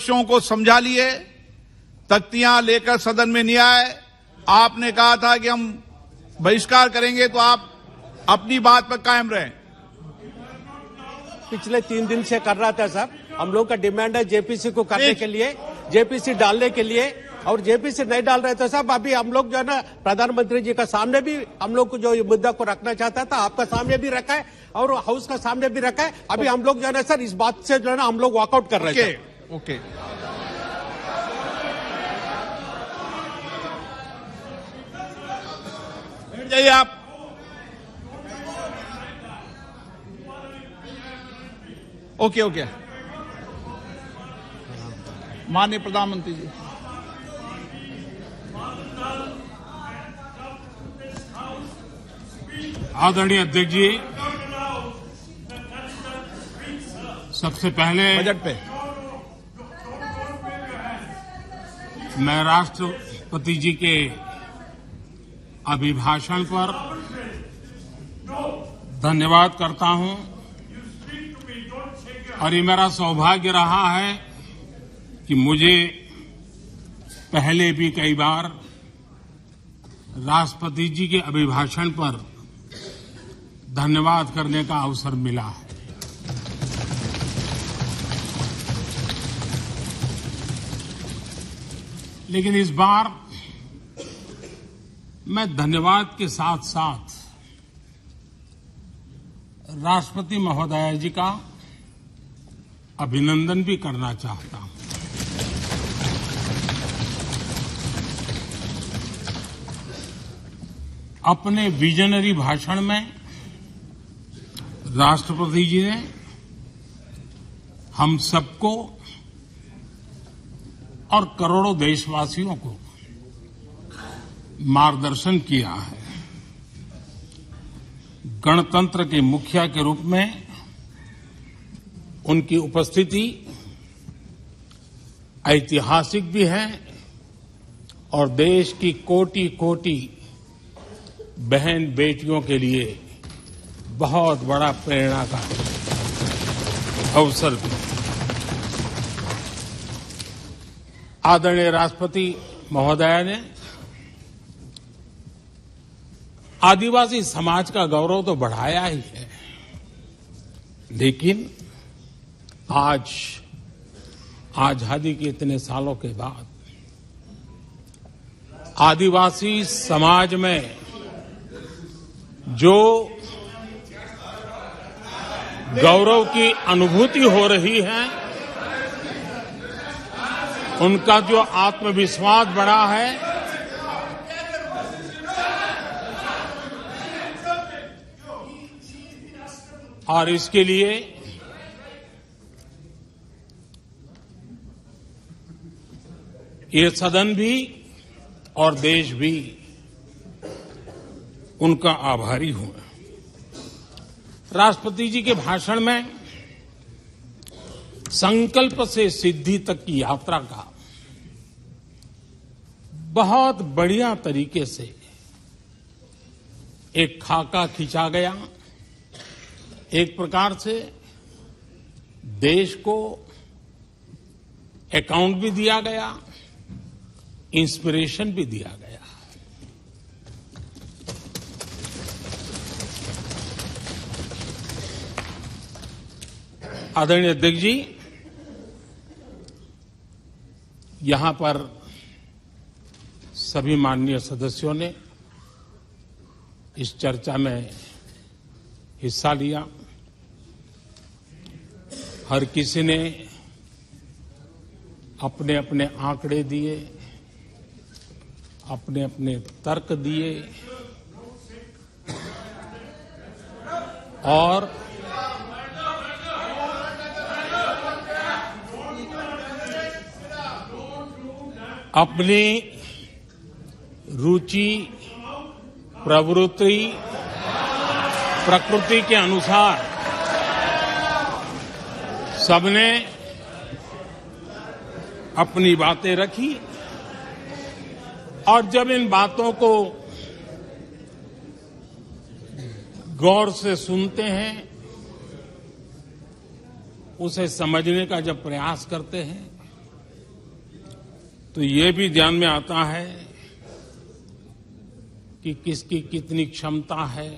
विपक्षों को समझा लिए, तख्तियां लेकर सदन में नहीं आए। आपने कहा था कि हम बहिष्कार करेंगे, तो आप अपनी बात पर कायम रहें। पिछले 3 दिन से कर रहा था साहब। हम लोग का डिमांड है जेपीसी को करने के लिए, जेपीसी डालने के लिए, और जेपीसी नहीं डाल रहे थे साहब। अभी हम लोग जो है ना प्रधानमंत्री जी का सामने भी हम लोग को जो ये मुद्दा को रखना चाहता था, आपका सामने भी रखा है और हाउस का सामने भी रखा है। अभी हम लोग जो है ना सर इस बात से जो है ना हम लोग वॉकआउट कर रहे हैं। ओके, बैठ जाइए आप। ओके, माननीय प्रधानमंत्री जी। आदरणीय अध्यक्ष जी, सबसे पहले बजट पे मैं राष्ट्रपति जी के अभिभाषण पर धन्यवाद करता हूं और ये मेरा सौभाग्य रहा है कि मुझे पहले भी कई बार राष्ट्रपति जी के अभिभाषण पर धन्यवाद करने का अवसर मिला है। लेकिन इस बार मैं धन्यवाद के साथ साथ राष्ट्रपति महोदया जी का अभिनंदन भी करना चाहता हूं। अपने विजनरी भाषण में राष्ट्रपति जी ने हम सबको और करोड़ों देशवासियों को मार्गदर्शन किया है। गणतंत्र के मुखिया के रूप में उनकी उपस्थिति ऐतिहासिक भी है और देश की कोटि कोटि बहन बेटियों के लिए बहुत बड़ा प्रेरणा का अवसर भी। आदरणीय राष्ट्रपति महोदया ने आदिवासी समाज का गौरव तो बढ़ाया ही है, लेकिन आज आजादी के इतने सालों के बाद आदिवासी समाज में जो गौरव की अनुभूति हो रही है, उनका जो आत्मविश्वास बढ़ा है, और इसके लिए ये सदन भी और देश भी उनका आभारी हूं। राष्ट्रपति जी के भाषण में संकल्प से सिद्धि तक की यात्रा का बहुत बढ़िया तरीके से एक खाका खींचा गया। एक प्रकार से देश को अकाउंट भी दिया गया, इंस्पिरेशन भी दिया गया। आदरणीय अध्यक्ष जी, यहां पर सभी माननीय सदस्यों ने इस चर्चा में हिस्सा लिया। हर किसी ने अपने अपने आंकड़े दिए, अपने अपने तर्क दिए और अपनी रुचि, प्रवृत्ति, प्रकृति के अनुसार सबने अपनी बातें रखी और जब इन बातों को गौर से सुनते हैं, उसे समझने का जब प्रयास करते हैं, तो ये भी ध्यान में आता है कि किसकी कितनी क्षमता है,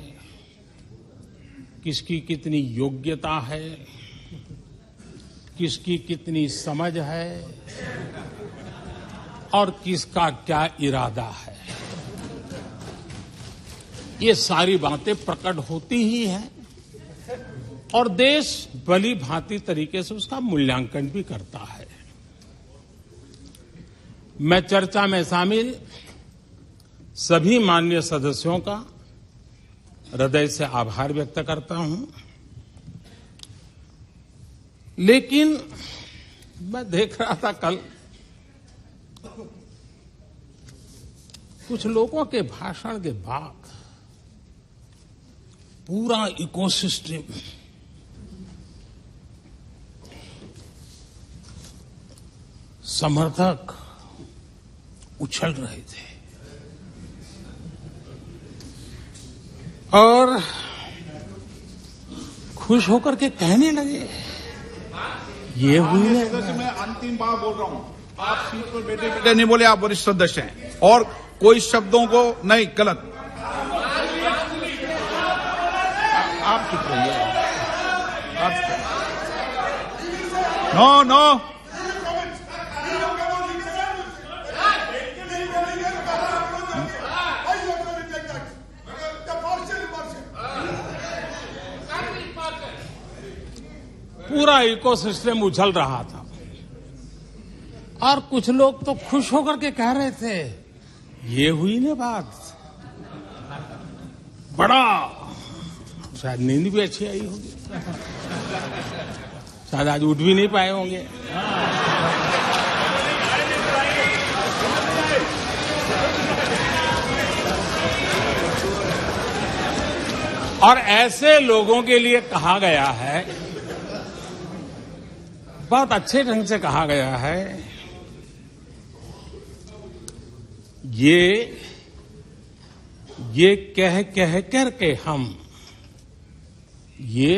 किसकी कितनी योग्यता है, किसकी कितनी समझ है और किसका क्या इरादा है। ये सारी बातें प्रकट होती ही हैं और देश भली भांति तरीके से उसका मूल्यांकन भी करता है। मैं चर्चा में शामिल सभी माननीय सदस्यों का हृदय से आभार व्यक्त करता हूं, लेकिन मैं देख रहा था कल कुछ लोगों के भाषण के बाद पूरा इकोसिस्टम समर्थक उछल रहे थे और खुश होकर के कहने लगे, ये हुई है। मैं अंतिम बार बोल रहा हूं, आप सीट पर बैठे बैठे नहीं बोले, आप वरिष्ठ सदस्य हैं और कोई शब्दों को नहीं गलत। आप चुप रहिए। नो नो पूरा इकोसिस्टम उछल रहा था और कुछ लोग तो खुश होकर के कह रहे थे, ये हुई ना बात, बड़ा शायद नींद भी अच्छी आई होगी, शायद आज उठ भी नहीं पाए होंगे। और ऐसे लोगों के लिए कहा गया है, बहुत अच्छे ढंग से कहा गया है, ये कह कह करके हम, ये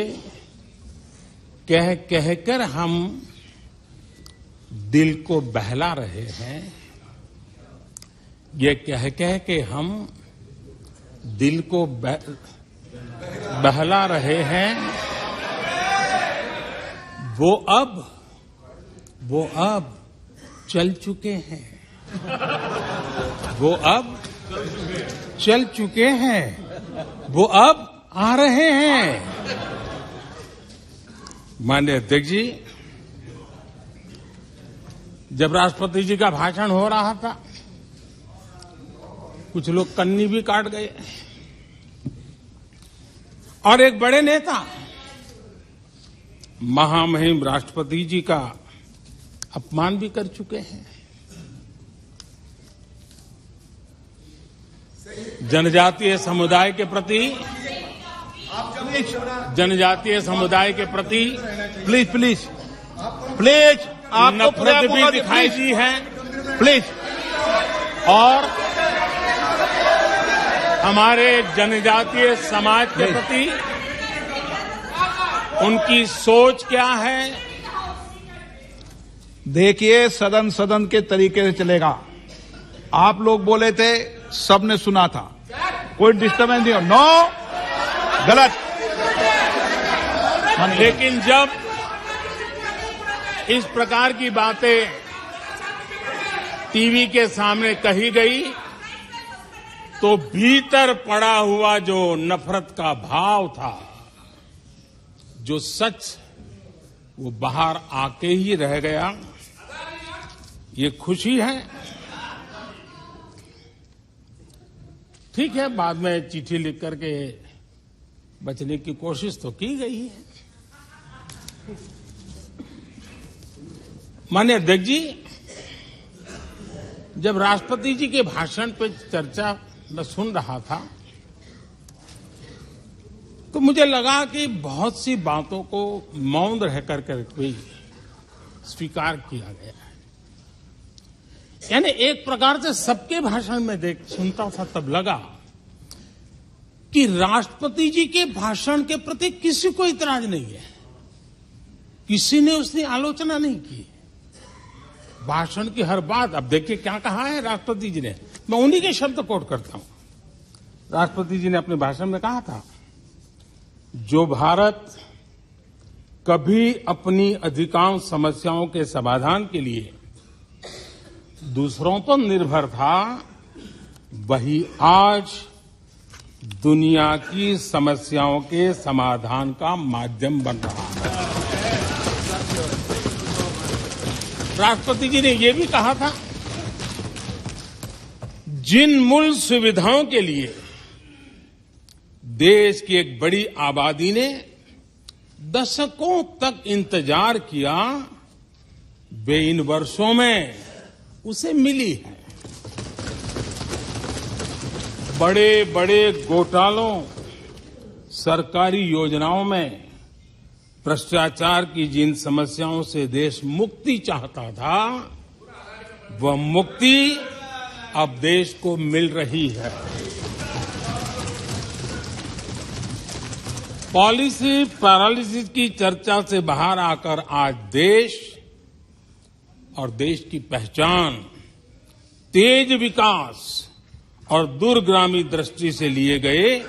कह कह कर हम दिल को बहला रहे हैं, ये कह कह के हम दिल को बहला रहे हैं। वो अब चल चुके हैं, वो अब चल चुके हैं, वो अब आ रहे हैं। माननीय अध्यक्ष जी, जब राष्ट्रपति जी का भाषण हो रहा था, कुछ लोग कन्नी भी काट गए और एक बड़े नेता महामहिम राष्ट्रपति जी का अपमान भी कर चुके हैं। जनजातीय समुदाय के प्रति, जनजातीय समुदाय के प्रति प्लीज प्लीज प्लीज आपको नफरत भी दिखाई दी है प्लीज, और हमारे जनजातीय समाज के प्रति उनकी सोच क्या है। देखिए, सदन सदन के तरीके से चलेगा। आप लोग बोले थे, सबने सुना था, कोई डिस्टर्बेंस नहीं हो। नो, गलत। लेकिन जब इस प्रकार की बातें टीवी के सामने कही गई तो भीतर पड़ा हुआ जो नफरत का भाव था, जो सच, वो बाहर आके ही रह गया। ये खुशी है। ठीक है, बाद में चिट्ठी लिख करके बचने की कोशिश तो की गई है। माननीय अध्यक्ष जी, जब राष्ट्रपति जी के भाषण पर चर्चा मैं सुन रहा था तो मुझे लगा कि बहुत सी बातों को मौन रह कर भी स्वीकार किया गया है। यानी एक प्रकार से सबके भाषण में सुनता था तब लगा कि राष्ट्रपति जी के भाषण के प्रति किसी को इतराज नहीं है, किसी ने उसकी आलोचना नहीं की। भाषण की हर बात, अब देखिए क्या कहा है राष्ट्रपति जी ने, मैं उन्हीं के शब्द कोट करता हूं। राष्ट्रपति जी ने अपने भाषण में कहा था, जो भारत कभी अपनी अधिकांश समस्याओं के समाधान के लिए दूसरों पर निर्भर था, वही आज दुनिया की समस्याओं के समाधान का माध्यम बन रहा है। राष्ट्रपति जी ने यह भी कहा था, जिन मूल सुविधाओं के लिए देश की एक बड़ी आबादी ने दशकों तक इंतजार किया, वे इन वर्षों में उसे मिली है। बड़े बड़े घोटालों, सरकारी योजनाओं में भ्रष्टाचार की जिन समस्याओं से देश मुक्ति चाहता था, वह मुक्ति अब देश को मिल रही है। पॉलिसी पैरालिसिस की चर्चा से बाहर आकर आज देश और देश की पहचान तेज विकास और दूरगामी दृष्टि से लिए गए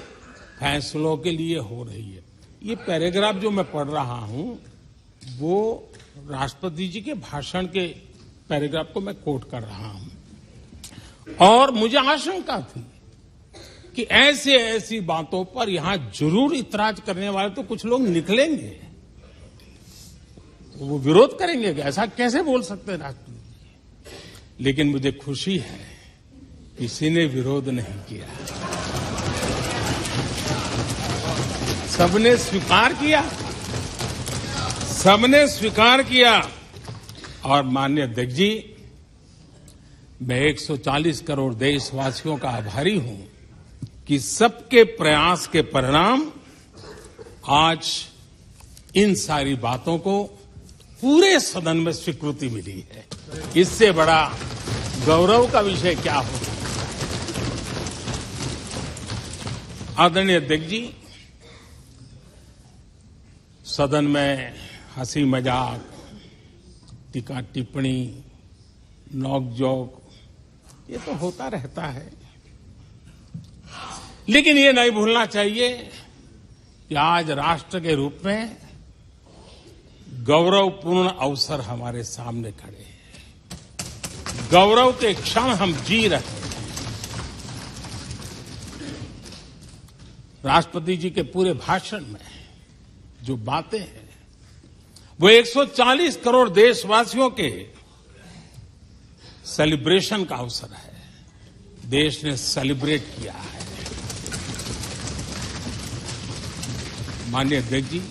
फैसलों के लिए हो रही है। ये पैराग्राफ जो मैं पढ़ रहा हूं, वो राष्ट्रपति जी के भाषण के पैराग्राफ को मैं कोट कर रहा हूं। और मुझे आशंका थी कि ऐसी बातों पर यहां जरूर इतराज करने वाले तो कुछ लोग निकलेंगे, वो विरोध करेंगे, ऐसा कैसे बोल सकते हैं राष्ट्रपति जी। लेकिन मुझे खुशी है, किसी ने विरोध नहीं किया, सबने स्वीकार किया, सबने स्वीकार किया। और माननीय अध्यक्ष जी, मैं 140 करोड़ देशवासियों का आभारी हूं कि सबके प्रयास के परिणाम आज इन सारी बातों को पूरे सदन में स्वीकृति मिली है। इससे बड़ा गौरव का विषय क्या हो। आदरणीय अध्यक्ष जी, सदन में हंसी मजाक, टीका टिप्पणी, नोक-झोंक, ये तो होता रहता है, लेकिन ये नहीं भूलना चाहिए कि आज राष्ट्र के रूप में गौरवपूर्ण अवसर हमारे सामने खड़े हैं। गौरव के क्षण हम जी रहे हैं। राष्ट्रपति जी के पूरे भाषण में जो बातें हैं, वो 140 करोड़ देशवासियों के सेलिब्रेशन का अवसर है। देश ने सेलिब्रेट किया है। माननीय अध्यक्ष जी,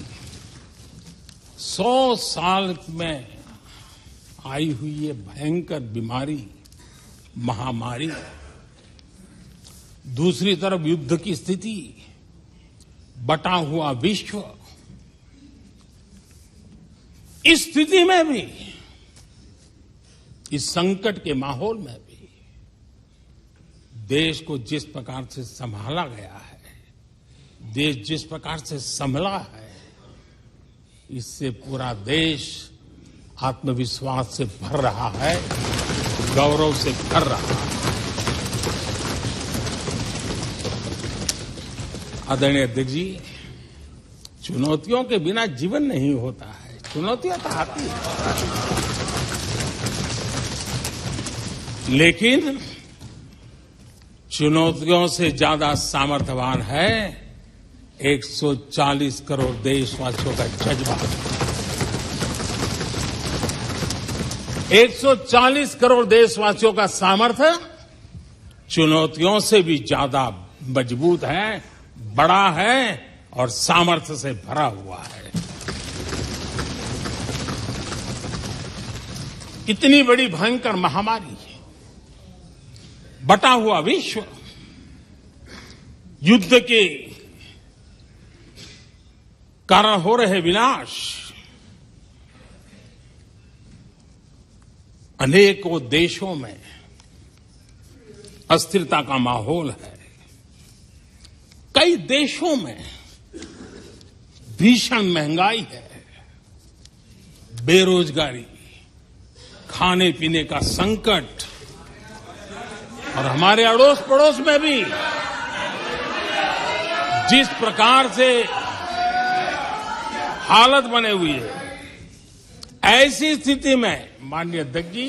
100 साल में आई हुई ये भयंकर बीमारी, महामारी, दूसरी तरफ युद्ध की स्थिति, बटा हुआ विश्व, इस स्थिति में भी, इस संकट के माहौल में भी देश को जिस प्रकार से संभाला गया है, देश जिस प्रकार से संभला है, इससे पूरा देश आत्मविश्वास से भर रहा है, गौरव से भर रहा है। आदरणीय अध्यक्ष जी, चुनौतियों के बिना जीवन नहीं होता है। चुनौतियां तो आती हैं, लेकिन चुनौतियों से ज्यादा सामर्थ्यवान है 140 करोड़ देशवासियों का जज्बा। 140 करोड़ देशवासियों का सामर्थ्य चुनौतियों से भी ज्यादा मजबूत है, बड़ा है और सामर्थ्य से भरा हुआ है। इतनी बड़ी भयंकर महामारी, बटा हुआ विश्व, युद्ध के कारण हो रहे विनाश, अनेकों देशों में अस्थिरता का माहौल है। कई देशों में भीषण महंगाई है, बेरोजगारी, खाने पीने का संकट और हमारे अड़ोस पड़ोस में भी जिस प्रकार से हालत बने हुई है, ऐसी स्थिति में माननीय अध्यक्ष जी,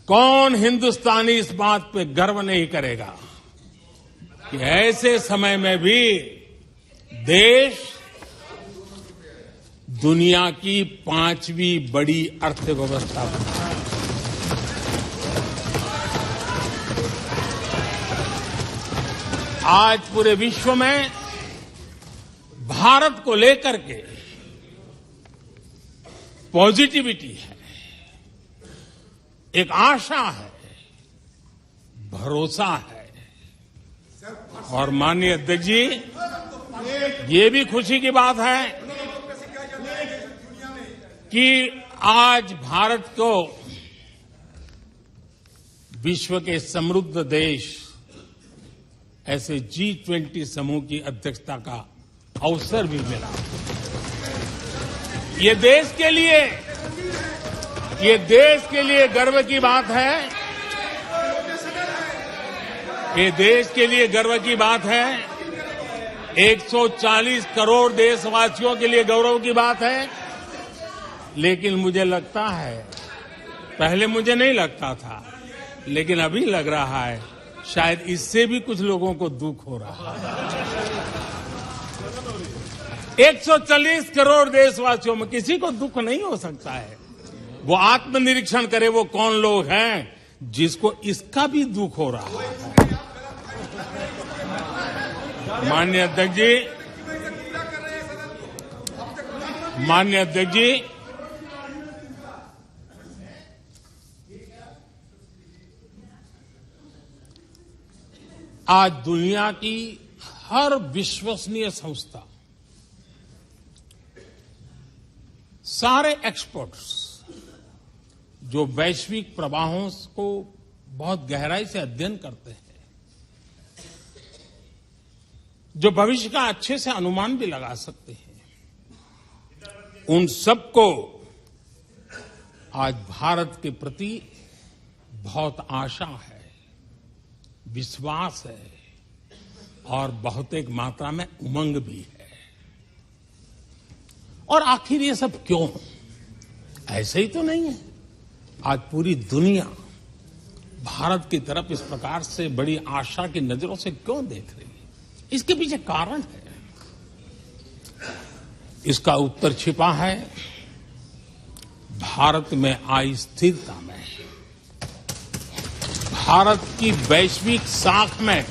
कौन हिंदुस्तानी इस बात पे गर्व नहीं करेगा कि ऐसे समय में भी देश दुनिया की 5वीं बड़ी अर्थव्यवस्था बना है। आज पूरे विश्व में भारत को लेकर के पॉजिटिविटी है, एक आशा है, भरोसा है। और माननीय अध्यक्ष जी, ये भी खुशी की बात है कि आज भारत को विश्व के समृद्ध देश ऐसे G20 समूह की अध्यक्षता का अवसर भी मिला। ये देश के लिए गर्व की बात है। ये देश के लिए गर्व की बात है। 140 करोड़ देशवासियों के लिए गौरव की बात है। लेकिन मुझे लगता है, पहले मुझे नहीं लगता था, लेकिन अभी लग रहा है शायद इससे भी कुछ लोगों को दुख हो रहा है। 140 करोड़ देशवासियों में किसी को दुख नहीं हो सकता है। वो आत्मनिरीक्षण करे, वो कौन लोग हैं जिसको इसका भी दुख हो रहा है। माननीय अध्यक्ष जी, आज दुनिया की हर विश्वसनीय संस्था, सारे एक्सपर्ट्स जो वैश्विक प्रवाहों को बहुत गहराई से अध्ययन करते हैं, जो भविष्य का अच्छे से अनुमान भी लगा सकते हैं, उन सबको आज भारत के प्रति बहुत आशा है, विश्वास है और बहुत एक मात्रा में उमंग भी है। और आखिर ये सब क्यों? ऐसे ही तो नहीं है। आज पूरी दुनिया भारत की तरफ इस प्रकार से बड़ी आशा की नजरों से क्यों देख रही है? इसके पीछे कारण है। इसका उत्तर छिपा है भारत में आई स्थिरता में, भारत की वैश्विक साख में,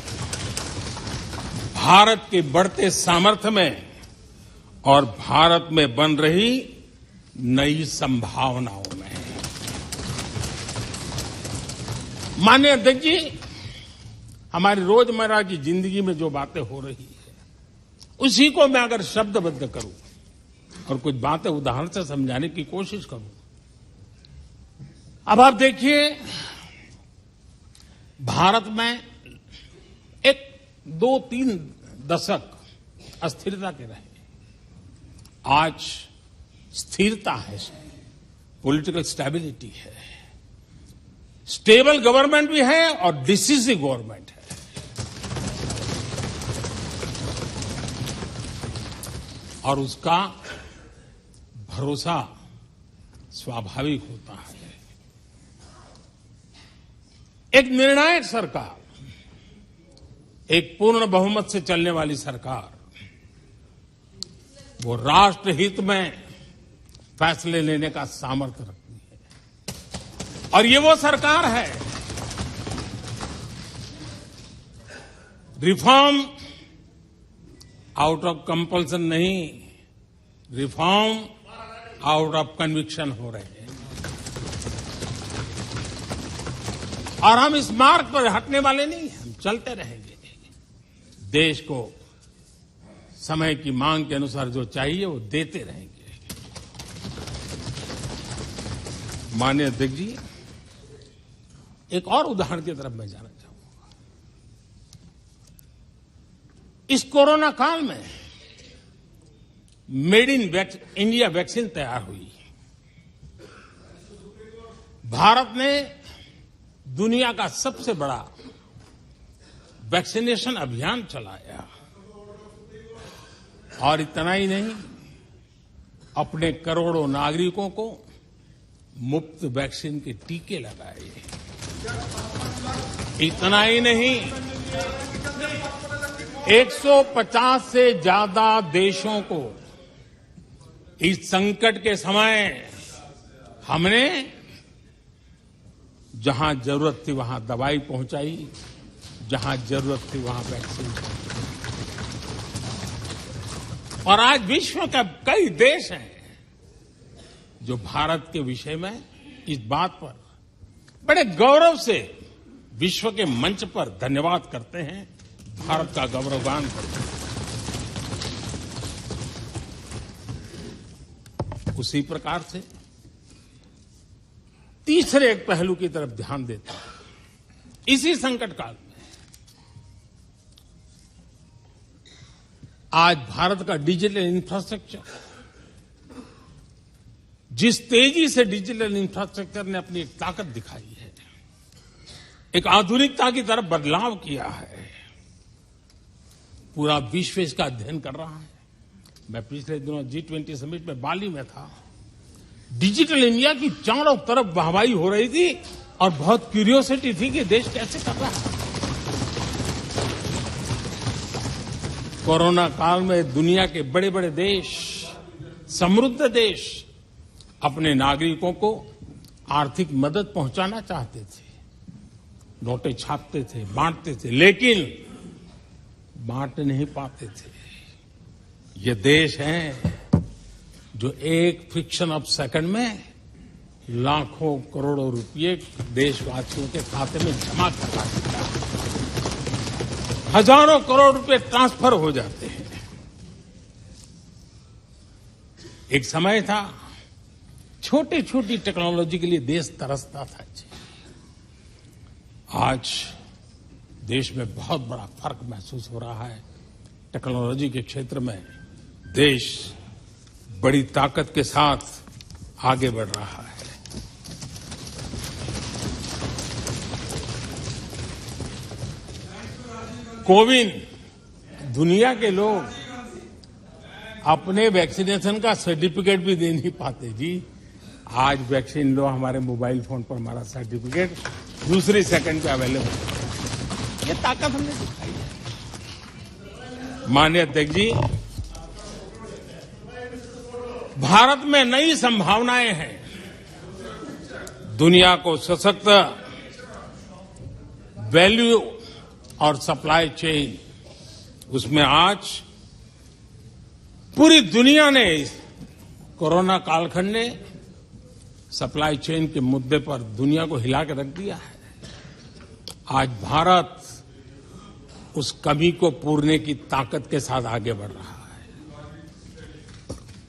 भारत के बढ़ते सामर्थ्य में और भारत में बन रही नई संभावनाओं में। माननीय अध्यक्ष जी, हमारी रोजमर्रा की जिंदगी में जो बातें हो रही है, उसी को मैं अगर शब्दबद्ध करूं और कुछ बातें उदाहरण से समझाने की कोशिश करूं। अब आप देखिए, भारत में 1-2-3 दशक अस्थिरता के रहे। आज स्थिरता है, पॉलिटिकल स्टेबिलिटी है, स्टेबल गवर्नमेंट भी है और डिसिसिव गवर्नमेंट है। और उसका भरोसा स्वाभाविक होता है। एक निर्णायक सरकार, एक पूर्ण बहुमत से चलने वाली सरकार, वो राष्ट्रहित में फैसले लेने का सामर्थ्य रखती है। और ये वो सरकार है, रिफॉर्म आउट ऑफ कंपल्सन नहीं, रिफॉर्म आउट ऑफ कन्विक्शन हो रहे हैं। और हम इस मार्ग पर हटने वाले नहीं हैं, हम चलते रहेंगे। देश को समय की मांग के अनुसार जो चाहिए वो देते रहेंगे। माननीय अध्यक्ष जी, एक और उदाहरण की तरफ मैं जाना चाहूंगा। इस कोरोना काल में मेड इन इंडिया वैक्सीन तैयार हुई। भारत ने दुनिया का सबसे बड़ा वैक्सीनेशन अभियान चलाया और इतना ही नहीं, अपने करोड़ों नागरिकों को मुफ्त वैक्सीन के टीके लगाए। इतना ही नहीं, 150 से ज्यादा देशों को इस संकट के समय हमने जहां जरूरत थी वहां दवाई पहुंचाई, जहां जरूरत थी वहां वैक्सीन पहुंचाई। और आज विश्व के कई देश हैं जो भारत के विषय में इस बात पर बड़े गौरव से विश्व के मंच पर धन्यवाद करते हैं, भारत का गौरवगान करते हैं। उसी प्रकार से तीसरे एक पहलू की तरफ ध्यान देता हूं। इसी संकट काल में आज भारत का डिजिटल इंफ्रास्ट्रक्चर, जिस तेजी से डिजिटल इंफ्रास्ट्रक्चर ने अपनी एक ताकत दिखाई है, एक आधुनिकता की तरफ बदलाव किया है, पूरा विश्व इसका अध्ययन कर रहा है। मैं पिछले दिनों G20 समिट में बाली में था। डिजिटल इंडिया की चारों तरफ वाहवाही हो रही थी और बहुत क्यूरियोसिटी थी कि देश कैसे कर रहा है। कोरोना काल में दुनिया के बड़े बड़े देश, समृद्ध देश अपने नागरिकों को आर्थिक मदद पहुंचाना चाहते थे, नोटें छापते थे, बांटते थे, लेकिन बांट नहीं पाते थे। ये देश हैं जो एक फ्रिक्शन ऑफ सेकंड में लाखों करोड़ों रुपए देशवासियों के खाते में जमा करवा देता है। हजारों करोड़ रुपए ट्रांसफर हो जाते हैं। एक समय था छोटी छोटी टेक्नोलॉजी के लिए देश तरसता था। आज देश में बहुत बड़ा फर्क महसूस हो रहा है। टेक्नोलॉजी के क्षेत्र में देश बड़ी ताकत के साथ आगे बढ़ रहा है। कोविन, दुनिया के लोग अपने वैक्सीनेशन का सर्टिफिकेट भी दे नहीं पाते जी। आज वैक्सीन लो, हमारे मोबाइल फोन पर हमारा सर्टिफिकेट दूसरी सेकंड पे अवेलेबल। ये ताकत हमने दिखाई है। माननीय अध्यक्ष जी, भारत में नई संभावनाएं हैं। दुनिया को सशक्त वैल्यू और सप्लाई चेन, उसमें आज पूरी दुनिया ने, कोरोना कालखंड ने सप्लाई चेन के मुद्दे पर दुनिया को हिला के रख दिया है। आज भारत उस कमी को पूरने की ताकत के साथ आगे बढ़ रहा है।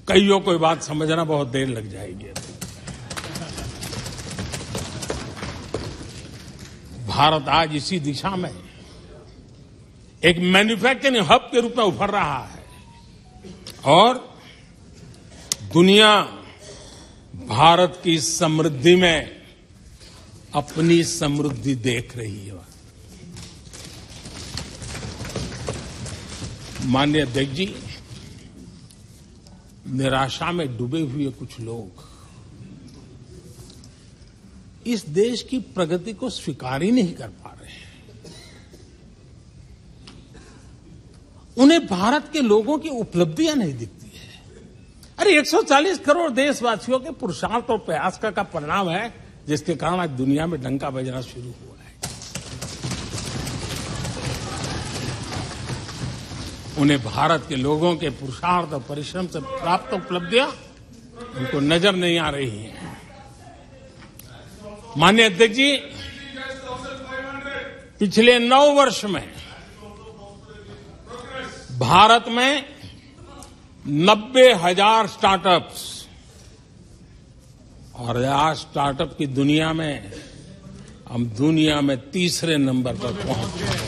कईयों को बात समझना बहुत देर लग जाएगी। भारत आज इसी दिशा में एक मैन्युफैक्चरिंग हब के रूप में उभर रहा है और दुनिया भारत की समृद्धि में अपनी समृद्धि देख रही है। माननीय अध्यक्ष जी, निराशा में डूबे हुए कुछ लोग इस देश की प्रगति को स्वीकार ही नहीं कर पा रहे हैं। उन्हें भारत के लोगों की उपलब्धियां नहीं दिखती है। अरे 140 करोड़ देशवासियों के पुरुषार्थ और प्रयास का परिणाम है, जिसके कारण आज दुनिया में डंका बजना शुरू हुआ है। उन्हें भारत के लोगों के पुरुषार्थ और परिश्रम से प्राप्त उपलब्धियां उनको नजर नहीं आ रही हैं। माननीय अध्यक्ष जी, पिछले 9 वर्ष में भारत में 90,000 स्टार्टअप्स, और आज स्टार्टअप की दुनिया में हम दुनिया में तीसरे नंबर पर पहुंच गए।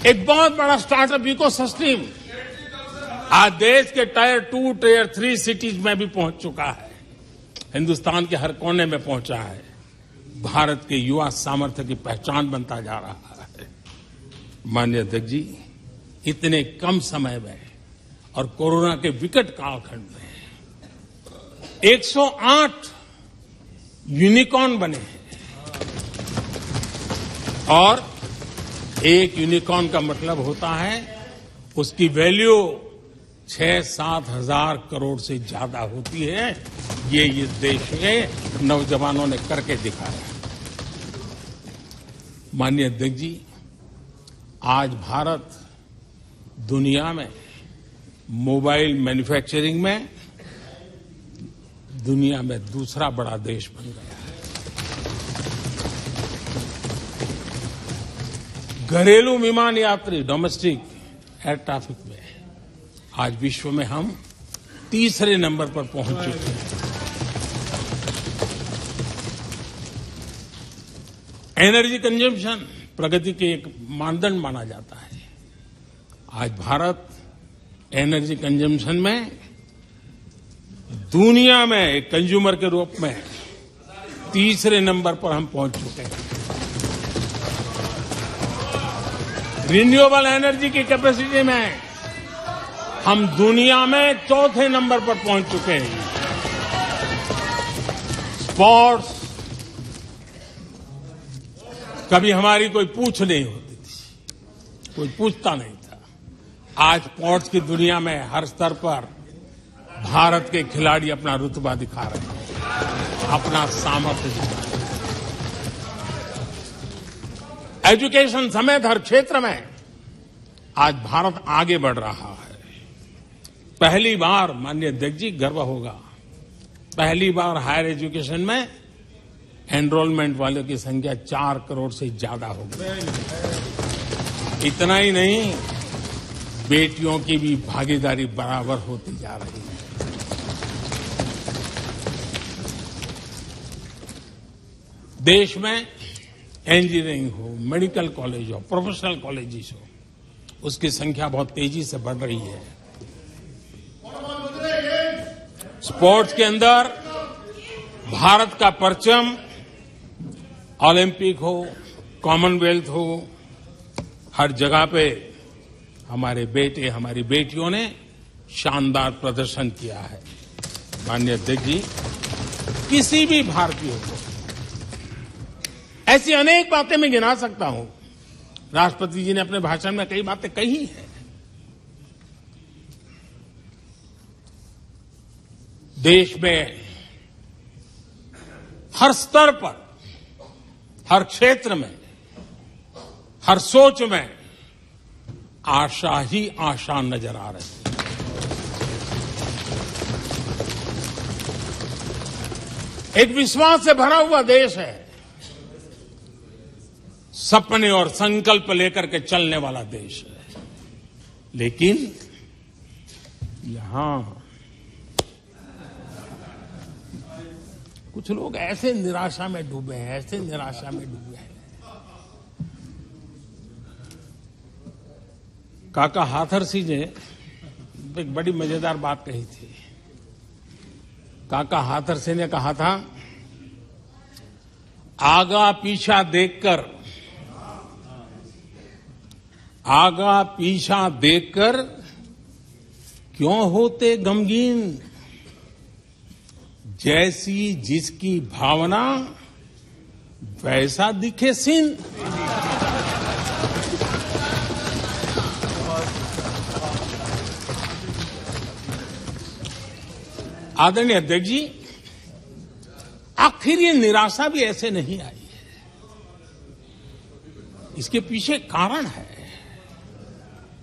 एक बहुत बड़ा स्टार्टअप इकोसिस्टम आज देश के टायर 2, टायर 3 सिटीज में भी पहुंच चुका है। हिंदुस्तान के हर कोने में पहुंचा है। भारत के युवा सामर्थ्य की पहचान बनता जा रहा है। माननीय अध्यक्ष जी, इतने कम समय में और कोरोना के विकट कालखंड में 108 यूनिकॉर्न बने हैं और एक यूनिकॉर्न का मतलब होता है उसकी वैल्यू 6-7 हजार करोड़ से ज्यादा होती है। ये इस देश के नौजवानों ने करके दिखाया। माननीय अध्यक्ष जी, आज भारत दुनिया में मोबाइल मैन्युफैक्चरिंग में दुनिया में दूसरा बड़ा देश बन गया है। घरेलू विमान यात्री डोमेस्टिक एयर ट्रैफिक में आज विश्व में हम तीसरे नंबर पर पहुंच चुके हैं। एनर्जी कंजम्पशन प्रगति के एक मानदंड माना जाता है। आज भारत एनर्जी कंजम्पशन में दुनिया में एक कंज्यूमर के रूप में तीसरे नंबर पर हम पहुंच चुके हैं। रिन्यूएबल एनर्जी की कैपेसिटी में हम दुनिया में चौथे नंबर पर पहुंच चुके हैं। स्पोर्ट्स कभी हमारी कोई पूछ नहीं होती थी, कोई पूछता नहीं था। आज स्पोर्ट्स की दुनिया में हर स्तर पर भारत के खिलाड़ी अपना रुतबा दिखा रहे हैं, अपना सामर्थ्य दिखा रहे हैं। एजुकेशन समेत हर क्षेत्र में आज भारत आगे बढ़ रहा है। पहली बार, माननीय अध्यक्ष जी, गर्व होगा, पहली बार हायर एजुकेशन में एनरोलमेंट वालों की संख्या 4 करोड़ से ज्यादा हो गई। इतना ही नहीं, बेटियों की भी भागीदारी बराबर होती जा रही है। देश में इंजीनियरिंग हो, मेडिकल कॉलेज हो, प्रोफेशनल कॉलेजेस हो, उसकी संख्या बहुत तेजी से बढ़ रही है। स्पोर्ट्स के अंदर भारत का परचम ओलंपिक हो, कॉमनवेल्थ हो, हर जगह पे हमारे बेटे, हमारी बेटियों ने शानदार प्रदर्शन किया है। माननीय अध्यक्ष जी, किसी भी भारतीय को ऐसी अनेक बातें मैं गिना सकता हूं। राष्ट्रपति जी ने अपने भाषण में कई बातें कही हैं। देश में हर स्तर पर, हर क्षेत्र में, हर सोच में आशा ही आशा नजर आ रही है। एक विश्वास से भरा हुआ देश है, सपने और संकल्प लेकर के चलने वाला देश है। लेकिन यहां कुछ लोग ऐसे निराशा में डूबे हैं, ऐसे निराशा में डूबे हैं। काका हाथरसी ने एक बड़ी मजेदार बात कही थी। काका हाथरसी ने कहा था, आगा पीछा देखकर क्यों होते गमगीन, जैसी जिसकी भावना वैसा दिखे सीन। आदरणीय अध्यक्ष जी, आखिर ये निराशा भी ऐसे नहीं आई है। इसके पीछे कारण है।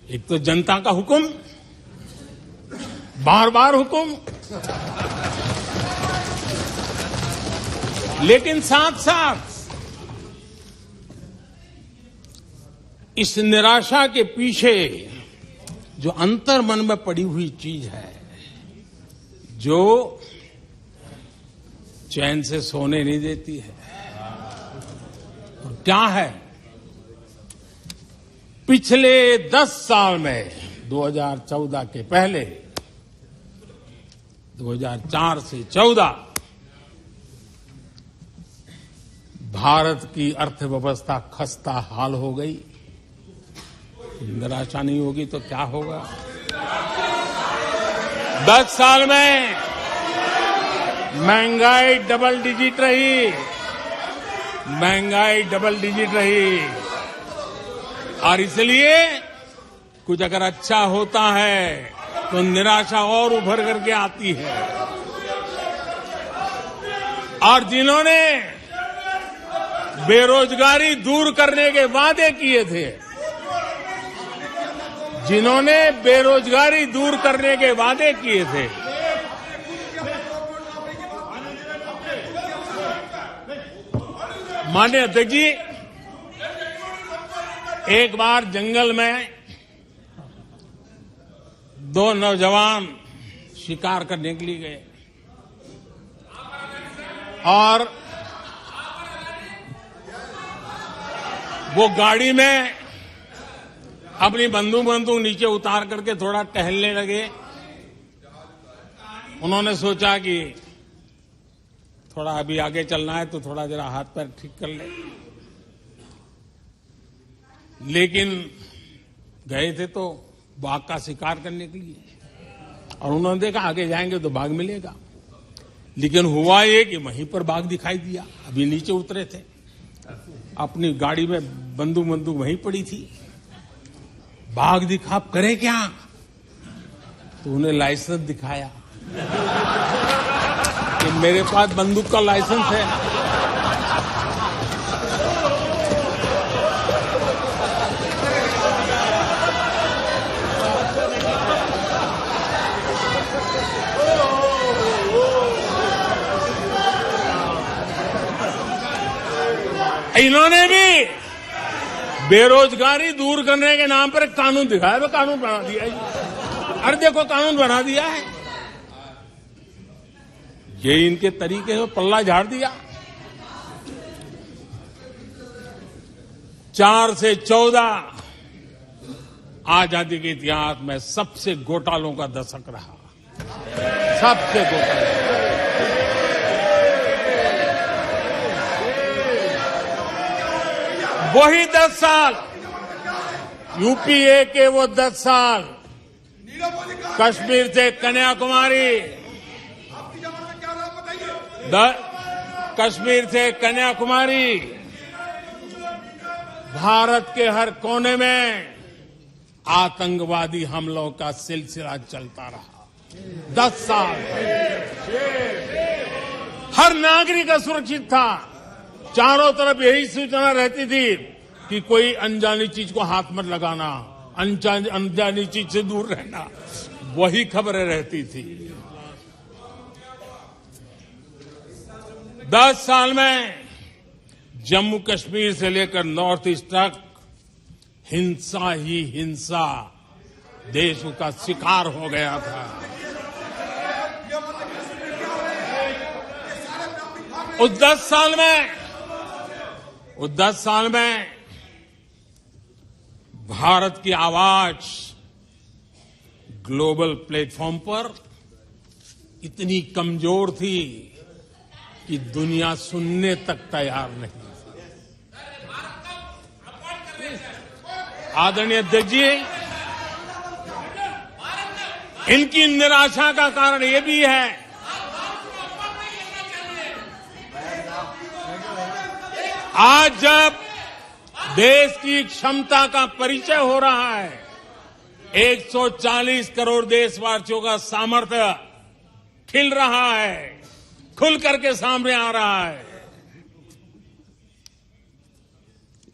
एक तो जनता का हुक्म, बार बार हुक्म, लेकिन साथ साथ इस निराशा के पीछे जो अंतर मन में पड़ी हुई चीज है, जो चैन से सोने नहीं देती है, और क्या है? पिछले 10 साल में 2014 के पहले 2004 से 14 भारत की अर्थव्यवस्था खस्ता हाल हो गई। निराशा नहीं होगी तो क्या होगा? 10 साल में महंगाई डबल डिजिट रही, महंगाई डबल डिजिट रही। और इसलिए कुछ अगर अच्छा होता है तो निराशा और उभर करके आती है। और जिन्होंने बेरोजगारी दूर करने के वादे किए थे, जिन्होंने बेरोजगारी दूर करने के वादे किए थे, माननीय अध्यक्ष जी, एक बार जंगल में 2 नौजवान शिकार करने के लिए गए और वो गाड़ी में अपनी बंदूक नीचे उतार करके थोड़ा टहलने लगे। उन्होंने सोचा कि थोड़ा अभी आगे चलना है तो थोड़ा जरा हाथ पैर ठीक कर ले, लेकिन गए थे तो बाघ का शिकार करने के लिए और उन्होंने देखा आगे जाएंगे तो बाघ मिलेगा। लेकिन हुआ ये कि वहीं पर बाघ दिखाई दिया। अभी नीचे उतरे थे, अपनी गाड़ी में बंदूक वहीं पड़ी थी। बाघ दिखा, अब करें क्या? तो उन्हें लाइसेंस दिखाया कि मेरे पास बंदूक का लाइसेंस है। इन्होंने भी बेरोजगारी दूर करने के नाम पर एक कानून दिखाया, वो कानून बना दिया है। अरे देखो, कानून बना दिया है। ये इनके तरीके से पल्ला झाड़ दिया। 4 से 14 आजादी के इतिहास में सबसे घोटालों का दशक रहा, सबसे घोटाला। वही 10 साल, यूपीए के वो 10 साल, कश्मीर से कन्याकुमारी, कश्मीर से कन्याकुमारी, भारत के हर कोने में आतंकवादी हमलों का सिलसिला चलता रहा। 10 साल हर नागरिक असुरक्षित था। चारों तरफ यही सूचना रहती थी कि कोई अनजानी चीज को हाथ मत लगाना, अनजानी चीज से दूर रहना, वही खबरें रहती थी। 10 साल में जम्मू कश्मीर से लेकर नॉर्थ ईस्ट तक हिंसा ही हिंसा देश का शिकार हो गया था। उस 10 साल में भारत की आवाज ग्लोबल प्लेटफॉर्म पर इतनी कमजोर थी कि दुनिया सुनने तक तैयार नहीं थी। आदरणीय अध्यक्ष जी, इनकी निराशा का कारण ये भी है आज जब देश की क्षमता का परिचय हो रहा है, 140 करोड़ देशवासियों का सामर्थ्य खिल रहा है, खुल करके सामने आ रहा है।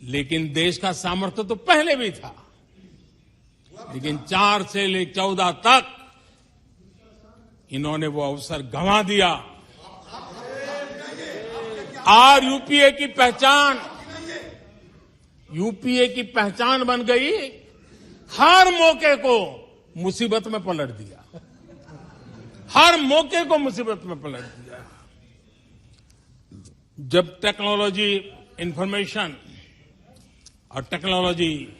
लेकिन देश का सामर्थ्य तो पहले भी था, लेकिन 4 से लेकर 14 तक इन्होंने वो अवसर गंवा दिया। और यूपीए की पहचान बन गई, हर मौके को मुसीबत में पलट दिया, हर मौके को मुसीबत में पलट दिया। जब टेक्नोलॉजी, इंफॉर्मेशन और टेक्नोलॉजी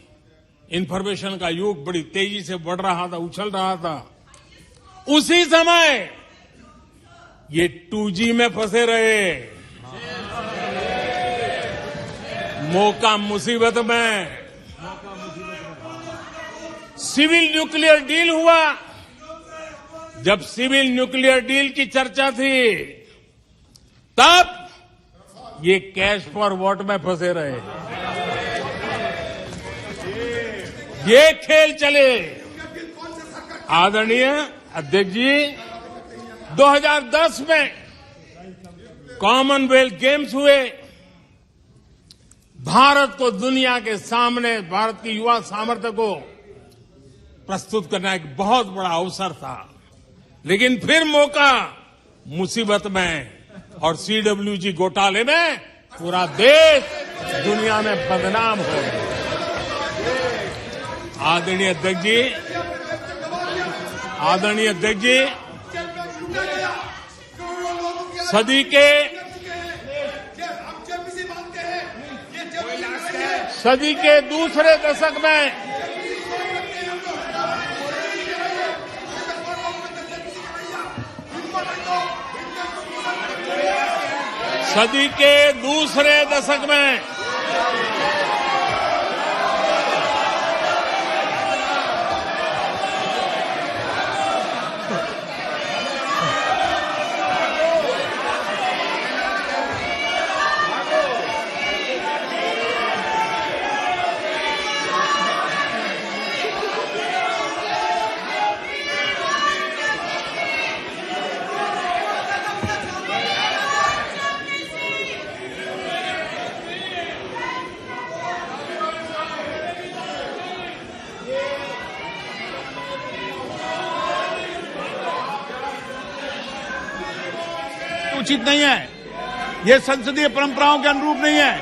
इंफॉर्मेशन का युग बड़ी तेजी से बढ़ रहा था, उछल रहा था, उसी समय ये 2G में फंसे रहे, मौका मुसीबत में। सिविल न्यूक्लियर डील हुआ, जब सिविल न्यूक्लियर डील की चर्चा थी, तब ये कैश फॉर वॉट में फंसे रहे। ये खेल चले। आदरणीय अध्यक्ष जी, 2010 में कॉमनवेल्थ गेम्स हुए। भारत को दुनिया के सामने, भारत की युवा सामर्थ्य को प्रस्तुत करना एक बहुत बड़ा अवसर था, लेकिन फिर मौका मुसीबत में, और CWG घोटाले में पूरा देश दुनिया में बदनाम हो गया। आदरणीय अध्यक्ष जी, सदी के दूसरे दशक में उचित नहीं है, ये संसदीय परंपराओं के अनुरूप नहीं है।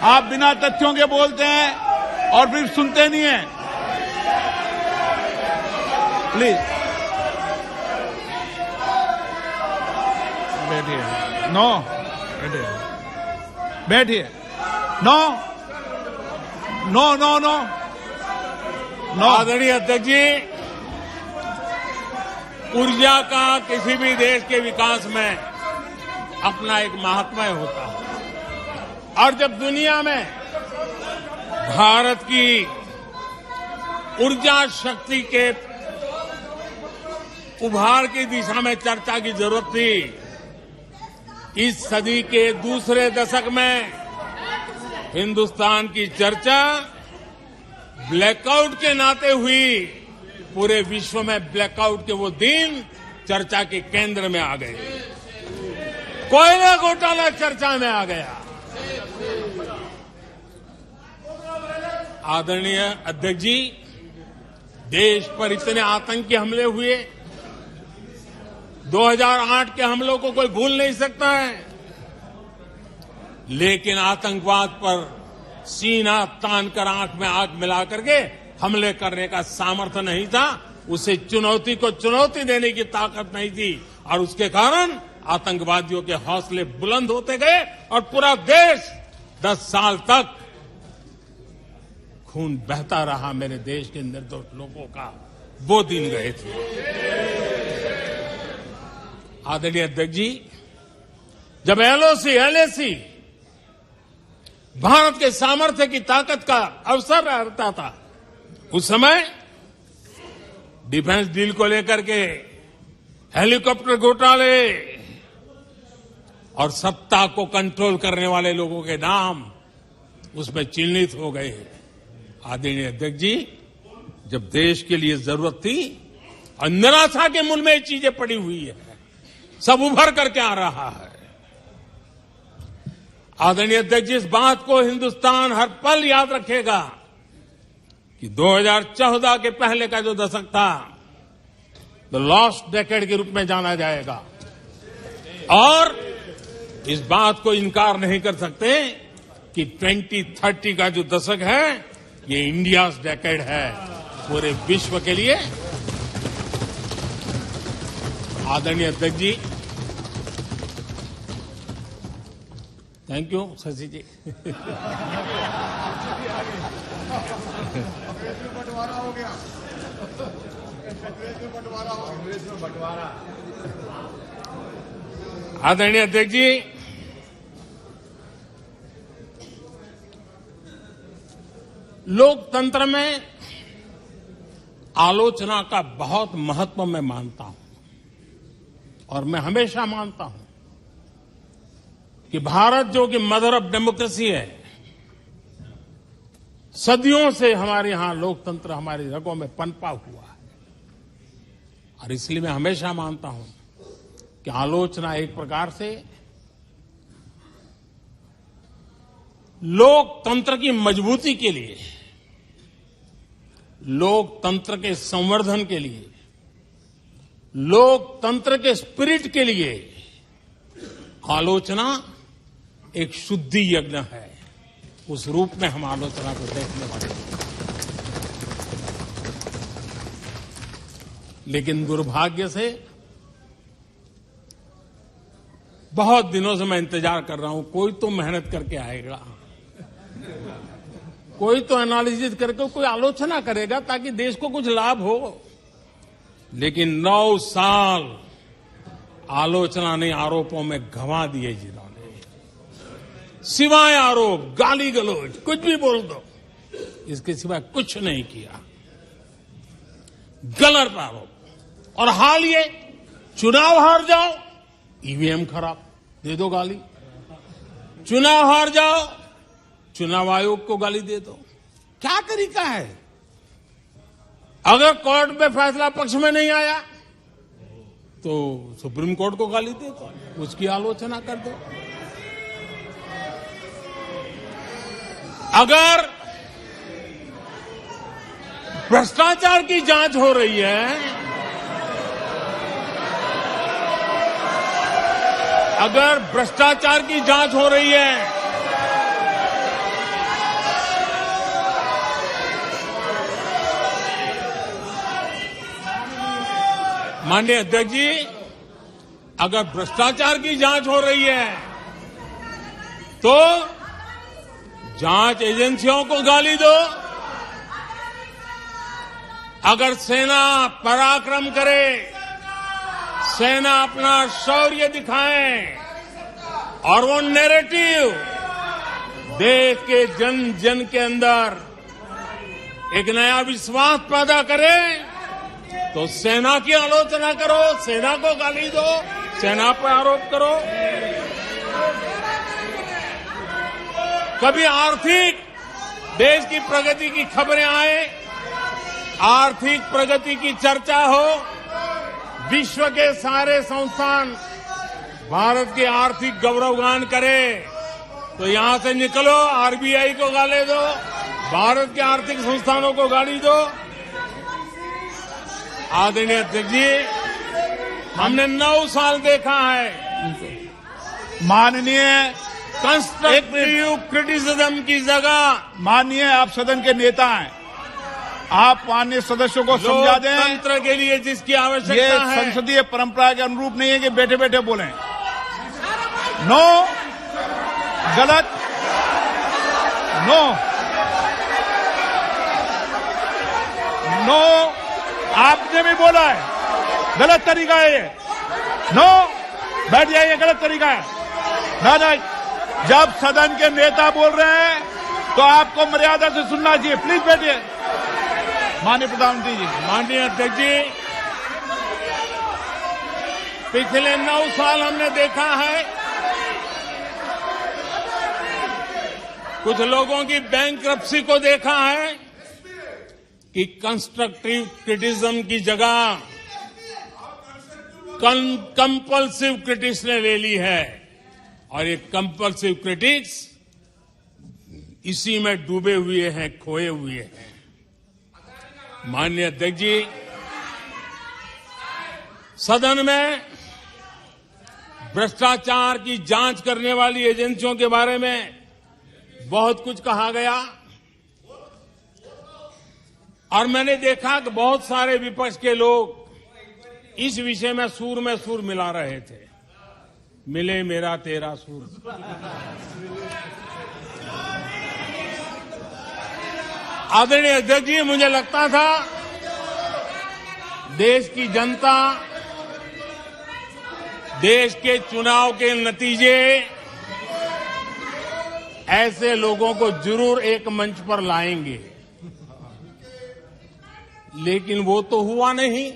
आप बिना तथ्यों के बोलते हैं और फिर सुनते नहीं हैं। प्लीज बैठिए। नो, बैठिए। No no no no no. आदरणीय अध्यक्ष जी, ऊर्जा का किसी भी देश के विकास में अपना एक महात्म्य होता है, और जब दुनिया में भारत की ऊर्जा शक्ति के उभार की दिशा में चर्चा की जरूरत थी, इस सदी के दूसरे दशक में हिंदुस्तान की चर्चा ब्लैकआउट के नाते हुई। पूरे विश्व में ब्लैकआउट के वो दिन चर्चा के केंद्र में आ गए। कोयला घोटाला चर्चा में आ गया। आदरणीय अध्यक्ष जी, देश पर इतने आतंकी हमले हुए, 2008 के हमलों को कोई भूल नहीं सकता है, लेकिन आतंकवाद पर सीना तान कर, आंख में आंख मिला करके हमले करने का सामर्थ्य नहीं था। उसे चुनौती को चुनौती देने की ताकत नहीं थी, और उसके कारण आतंकवादियों के हौसले बुलंद होते गए, और पूरा देश 10 साल तक खून बहता रहा। मेरे देश के निर्दोष लोगों का वो दिन गए थे। आदरणीय अध्यक्ष जी, जब LOC भारत के सामर्थ्य की ताकत का अवसर रहता था, उस समय डिफेंस डील को लेकर के हेलीकॉप्टर घोटाले और सत्ता को कंट्रोल करने वाले लोगों के नाम उसमें चिन्हित हो गए। आदरणीय अध्यक्ष जी, जब देश के लिए जरूरत थी और निराशा के मूल में ये चीजें पड़ी हुई है, सब उभर करके आ रहा है। आदरणीय अध्यक्ष जी, इस बात को हिंदुस्तान हर पल याद रखेगा कि 2014 के पहले का जो दशक था, द लॉस्ट डेकेड के रूप में जाना जाएगा, और इस बात को इनकार नहीं कर सकते कि 2030 का जो दशक है, ये इंडियाज डेकेड है पूरे विश्व के लिए। आदरणीय अध्यक्ष जी, थैंक यू शशि जी। आदरणीय अध्यक्ष जी, लोकतंत्र में आलोचना का बहुत महत्व मैं मानता हूं और मैं हमेशा मानता हूं कि भारत जो कि मदर ऑफ डेमोक्रेसी है, सदियों से हमारे यहां लोकतंत्र हमारी रगों में पनपा हुआ है और इसलिए मैं हमेशा मानता हूं कि आलोचना एक प्रकार से लोकतंत्र की मजबूती के लिए, लोकतंत्र के संवर्धन के लिए, लोकतंत्र के स्पिरिट के लिए आलोचना एक शुद्धि यज्ञ है। उस रूप में हम आलोचना को देखने वाले हैं। लेकिन दुर्भाग्य से बहुत दिनों से मैं इंतजार कर रहा हूं, कोई तो मेहनत करके आएगा, कोई तो एनालिसिस करके कोई आलोचना करेगा ताकि देश को कुछ लाभ हो। लेकिन 9 साल आलोचना ने आरोपों में गंवा दिए जिन्होंने, सिवाय आरोप, गाली गलौज, कुछ भी बोल दो, इसके सिवाय कुछ नहीं किया। गलत आरोप। और हाल ये चुनाव हार जाओ, ईवीएम खराब, दे दो गाली। चुनाव हार जाओ, चुनाव आयोग को गाली दे दो। क्या तरीका है? अगर कोर्ट में फैसला पक्ष में नहीं आया तो सुप्रीम कोर्ट को गाली दे दो, उसकी आलोचना कर दो। अगर भ्रष्टाचार की जांच हो रही है, अगर भ्रष्टाचार की जांच हो रही है, माननीय अध्यक्ष जी, अगर भ्रष्टाचार की जांच हो रही है तो जांच एजेंसियों को गाली दो। अगर सेना पराक्रम करे, सेना अपना शौर्य दिखाए और वो नैरेटिव देश के जन जन के अंदर एक नया विश्वास पैदा करे, तो सेना की आलोचना करो, सेना को गाली दो, सेना पर आरोप करो। कभी आर्थिक देश की प्रगति की खबरें आए, आर्थिक प्रगति की चर्चा हो, विश्व के सारे संस्थान भारत के आर्थिक गौरवगान करे, तो यहां से निकलो, आरबीआई को गाली दो, भारत के आर्थिक संस्थानों को गाली दो। आदरणीय अध्यक्ष जी, हमने 9 साल देखा है माननीय कंस्ट्रक्टिव क्रिटिसिज्म की जगह, माननीय आप सदन के नेता हैं, आप माननीय सदस्यों को समझा दें। लोकतंत्र के लिए जिसकी ये आवश्यकता है, संसदीय परंपरा के अनुरूप नहीं है कि बैठे बैठे बोलें। नो, गलत, नो, नो, आपने भी बोला है, गलत तरीका है ये। नो, बैठ जाइए, गलत तरीका है। ना, जब सदन के नेता बोल रहे हैं तो आपको मर्यादा से सुनना चाहिए। प्लीज बैठिए। माननीय प्रधानमंत्री जी। माननीय अध्यक्ष जी, पिछले 9 साल हमने देखा है कुछ लोगों की बैंक्रप्सी को देखा है कि कंस्ट्रक्टिव क्रिटिसिज्म की जगह कंपल्सिव क्रिटिक्स ने ले ली है, और ये कंपल्सिव क्रिटिक्स इसी में डूबे हुए हैं, खोए हुए हैं। माननीय अध्यक्ष जी, सदन में भ्रष्टाचार की जांच करने वाली एजेंसियों के बारे में बहुत कुछ कहा गया, और मैंने देखा कि बहुत सारे विपक्ष के लोग इस विषय में सूर मिला रहे थे। मिले मेरा तेरा सुर। आदरणीय अध्यक्ष जी, मुझे लगता था देश की जनता देश के चुनाव के नतीजे ऐसे लोगों को जरूर एक मंच पर लाएंगे, लेकिन वो तो हुआ नहीं।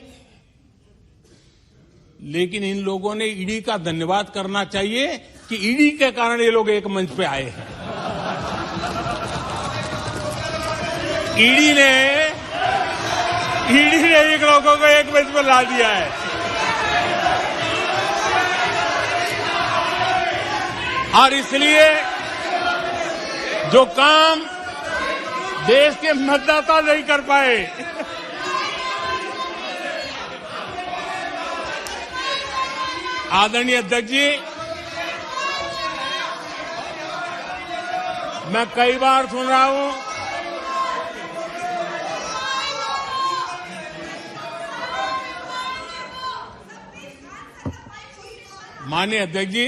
लेकिन इन लोगों ने ईडी का धन्यवाद करना चाहिए कि ईडी के कारण ये लोग एक मंच पे आए हैं। ईडी ने इन लोगों को एक मंच पर ला दिया है। और इसलिए जो काम देश के मतदाता नहीं कर पाए, आदरणीय अध्यक्ष जी, मैं कई बार सुन रहा हूं माननीय अध्यक्ष जी,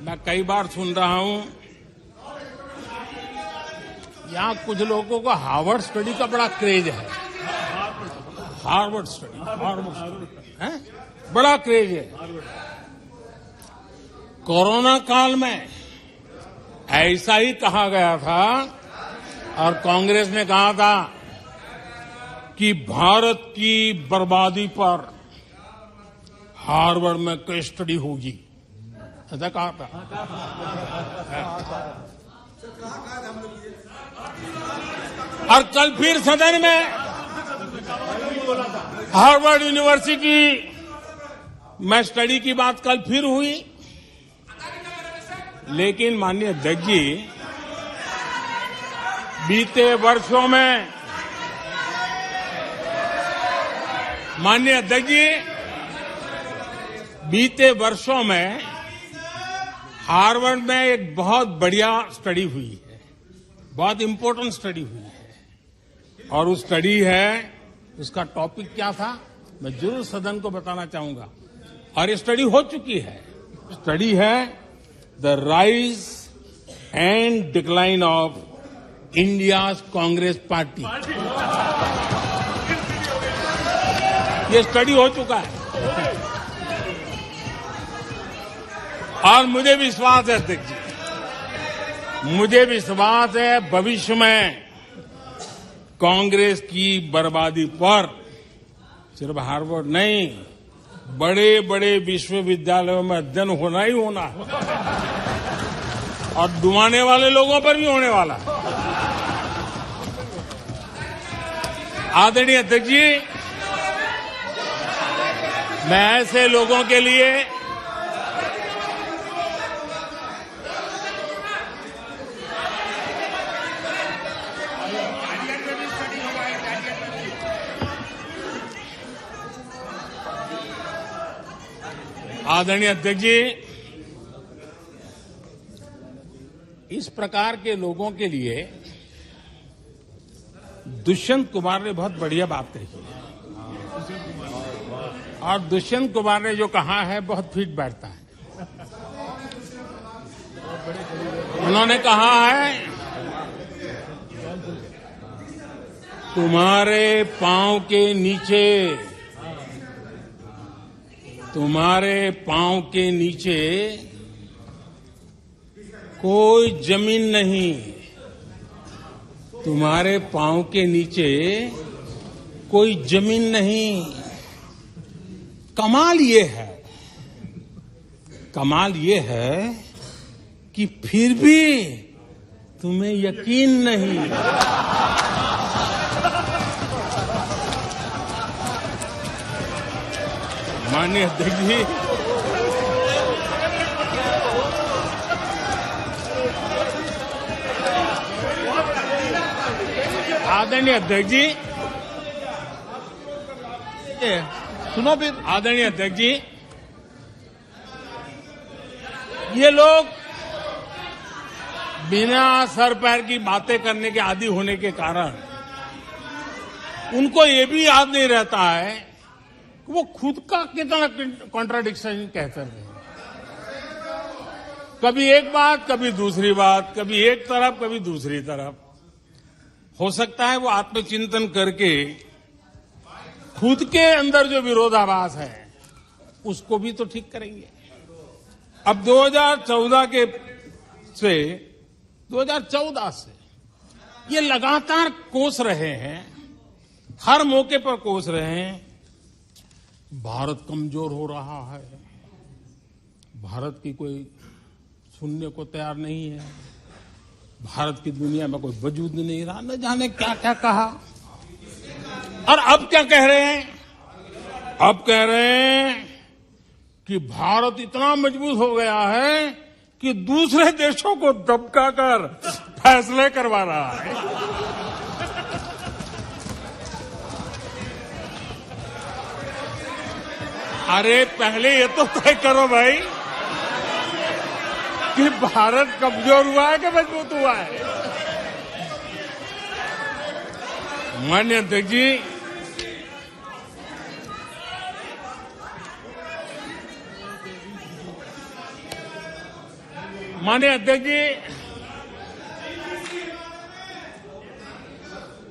मैं कई बार सुन रहा हूं यहां कुछ लोगों को हार्वर्ड स्टडी का बड़ा क्रेज है। हार्वर्ड स्टडी है, बड़ा क्रेज है। कोरोना काल में ऐसा ही कहा गया था और कांग्रेस ने कहा था कि भारत की बर्बादी पर हार्वर्ड में केस स्टडी होगी, ऐसा कहा था। और कल फिर सदन में हार्वर्ड यूनिवर्सिटी में स्टडी की बात कल फिर हुई। लेकिन माननीय अध्यक्ष जी, बीते वर्षों में माननीय अध्यक्ष जी, बीते वर्षों में हार्वर्ड में एक बहुत बढ़िया स्टडी हुई है, बहुत इंपॉर्टेंट स्टडी हुई है। और उस स्टडी है, उसका टॉपिक क्या था मैं जरूर सदन को बताना चाहूंगा। और ये स्टडी हो चुकी है। स्टडी है the rise and decline of India Congress party. ये स्टडी हो चुका है और मुझे विश्वास है अध्यक्ष जी, मुझे विश्वास है भविष्य में कांग्रेस की बर्बादी पर सिर्फ हार्वर्ड नहीं, बड़े बड़े विश्वविद्यालयों में अध्ययन होना ही होना है और डुबाने वाले लोगों पर भी होने वाला है। आदरणीय अध्यक्ष जी, मैं ऐसे लोगों के लिए आदरणीय अध्यक्ष जी, इस प्रकार के लोगों के लिए दुष्यंत कुमार ने बहुत बढ़िया बात कही है और दुष्यंत कुमार ने जो कहा है बहुत फिट बैठता है। उन्होंने कहा है, तुम्हारे पांव के नीचे, तुम्हारे पांव के नीचे कोई जमीन नहीं, तुम्हारे पांव के नीचे कोई जमीन नहीं। कमाल ये है कि फिर भी तुम्हें यकीन नहीं। माननीय अध्यक्ष जी, आदरणीय अध्यक्ष जी, सुनो फिर। आदरणीय अध्यक्ष जी, ये लोग बिना सर पैर की बातें करने के आदी होने के कारण उनको ये भी याद नहीं रहता है कि वो खुद का कितना कॉन्ट्राडिक्शन कहते हैं। कभी एक बात, कभी दूसरी बात, कभी एक तरफ, कभी दूसरी तरफ। हो सकता है वो आत्मचिंतन करके खुद के अंदर जो विरोधाभास है उसको भी तो ठीक करेंगे। अब 2014 से ये लगातार कोस रहे हैं, हर मौके पर कोस रहे हैं, भारत कमजोर हो रहा है, भारत की कोई सुनने को तैयार नहीं है, भारत की दुनिया में कोई वजूद नहीं रहा, न जाने क्या क्या कहा। और अब क्या कह रहे हैं? अब कह रहे हैं कि भारत इतना मजबूत हो गया है कि दूसरे देशों को दबकाकर फैसले करवा रहा है। अरे पहले ये तो तय करो भाई कि भारत कमजोर हुआ है कि मजबूत हुआ है। माननीय अध्यक्ष जी,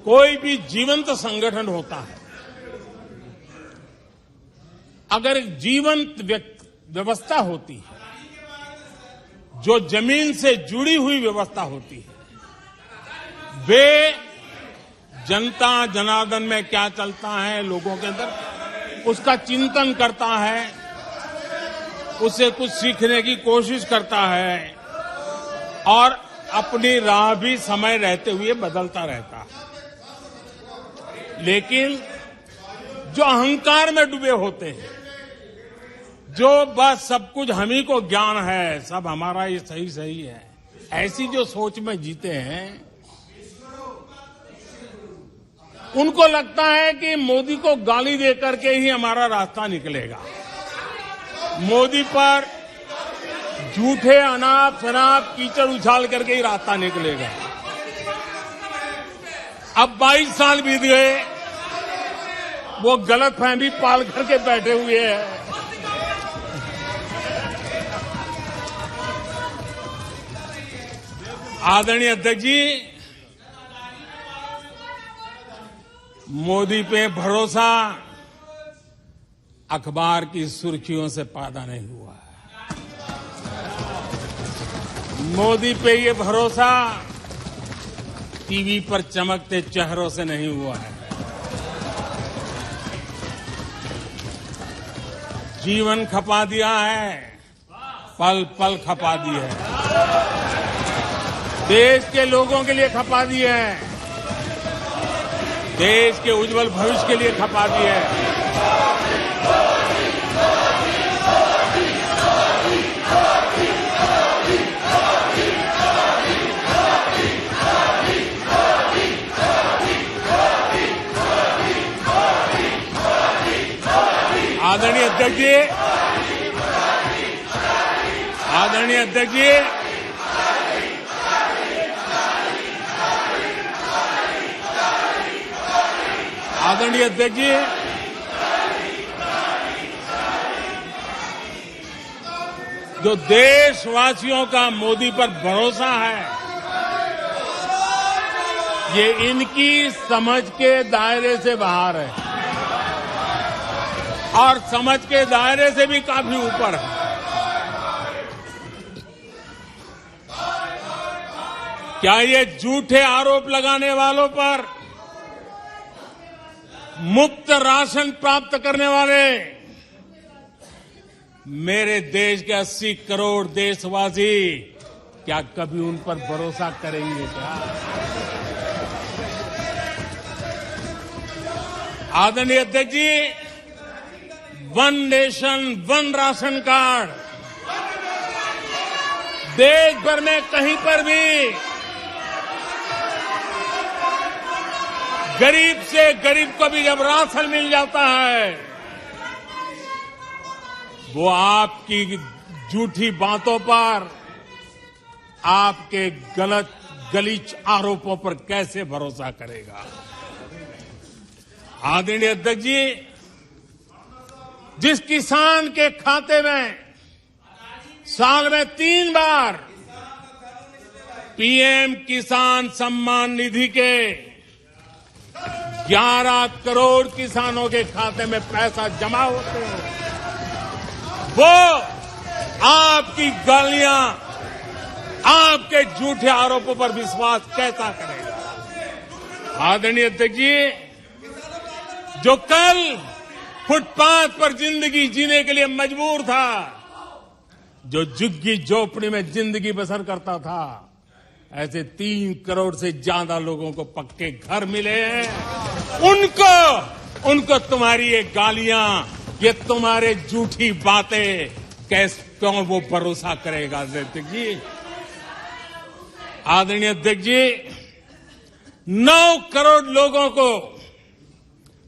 कोई भी जीवंत संगठन होता है, अगर एक जीवंत व्यवस्था होती है, जो जमीन से जुड़ी हुई व्यवस्था होती है, वे जनता जनार्दन में क्या चलता है लोगों के अंदर उसका चिंतन करता है, उससे कुछ सीखने की कोशिश करता है और अपनी राह भी समय रहते हुए बदलता रहता है। लेकिन जो अहंकार में डूबे होते हैं, जो बस सब कुछ हम ही को ज्ञान है, सब हमारा ये सही सही है, ऐसी जो सोच में जीते हैं, उनको लगता है कि मोदी को गाली देकर के ही हमारा रास्ता निकलेगा, मोदी पर झूठे अनाप शनाप कीचड़ उछाल करके ही रास्ता निकलेगा। अब 22 साल बीत गए, वो गलतफहमी पाल करके बैठे हुए हैं। आदरणीय अध्यक्ष जी, मोदी पे भरोसा अखबार की सुर्खियों से पैदा नहीं हुआ है। मोदी पे ये भरोसा टीवी पर चमकते चेहरों से नहीं हुआ है। जीवन खपा दिया है, पल पल खपा दी है, देश के लोगों के लिए खपा दी है, देश के उज्जवल भविष्य के लिए खपा दी है। आदरणीय अध्यक्ष जी, आदरणीय अध्यक्ष जी, आदरणीय अध्यक्ष जी, जो देशवासियों का मोदी पर भरोसा है, ये इनकी समझ के दायरे से बाहर है और समझ के दायरे से भी काफी ऊपर है। क्या ये झूठे आरोप लगाने वालों पर मुफ्त राशन प्राप्त करने वाले मेरे देश के 80 करोड़ देशवासी क्या कभी उन पर भरोसा करेंगे क्या? आदरणीय अध्यक्ष जी, one nation one ration card देश भर में कहीं पर भी गरीब से गरीब को भी जब राशन मिल जाता है, वो आपकी झूठी बातों पर, आपके गलत गलीच आरोपों पर कैसे भरोसा करेगा? आदरणीय अध्यक्ष जी, जिस किसान के खाते में साल में 3 बार पीएम किसान सम्मान निधि के 11 करोड़ किसानों के खाते में पैसा जमा होते हैं। वो आपकी गालियां, आपके झूठे आरोपों पर विश्वास कैसा करेगा। आदरणीय अध्यक्ष जी, जो कल फुटपाथ पर जिंदगी जीने के लिए मजबूर था, जो झुग्गी झोपड़ी में जिंदगी बसर करता था, ऐसे 3 करोड़ से ज्यादा लोगों को पक्के घर मिले हैं। उनको तुम्हारी ये गालियां, ये तुम्हारे झूठी बातें क्यों वो भरोसा करेगा। अध्यक्ष जी, आदरणीय अध्यक्ष जी, 9 करोड़ लोगों को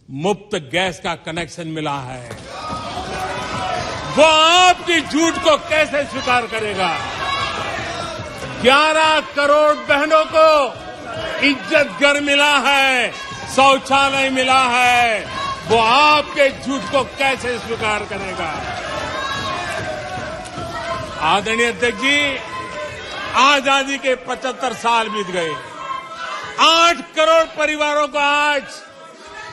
मुफ्त गैस का कनेक्शन मिला है। वो आपकी झूठ को कैसे स्वीकार करेगा। 11 करोड़ बहनों को इज्जत घर मिला है, शौचालय मिला है। वो आपके झूठ को कैसे स्वीकार करेगा। आदरणीय अध्यक्ष जी, आजादी के 75 साल बीत गए। 8 करोड़ परिवारों को आज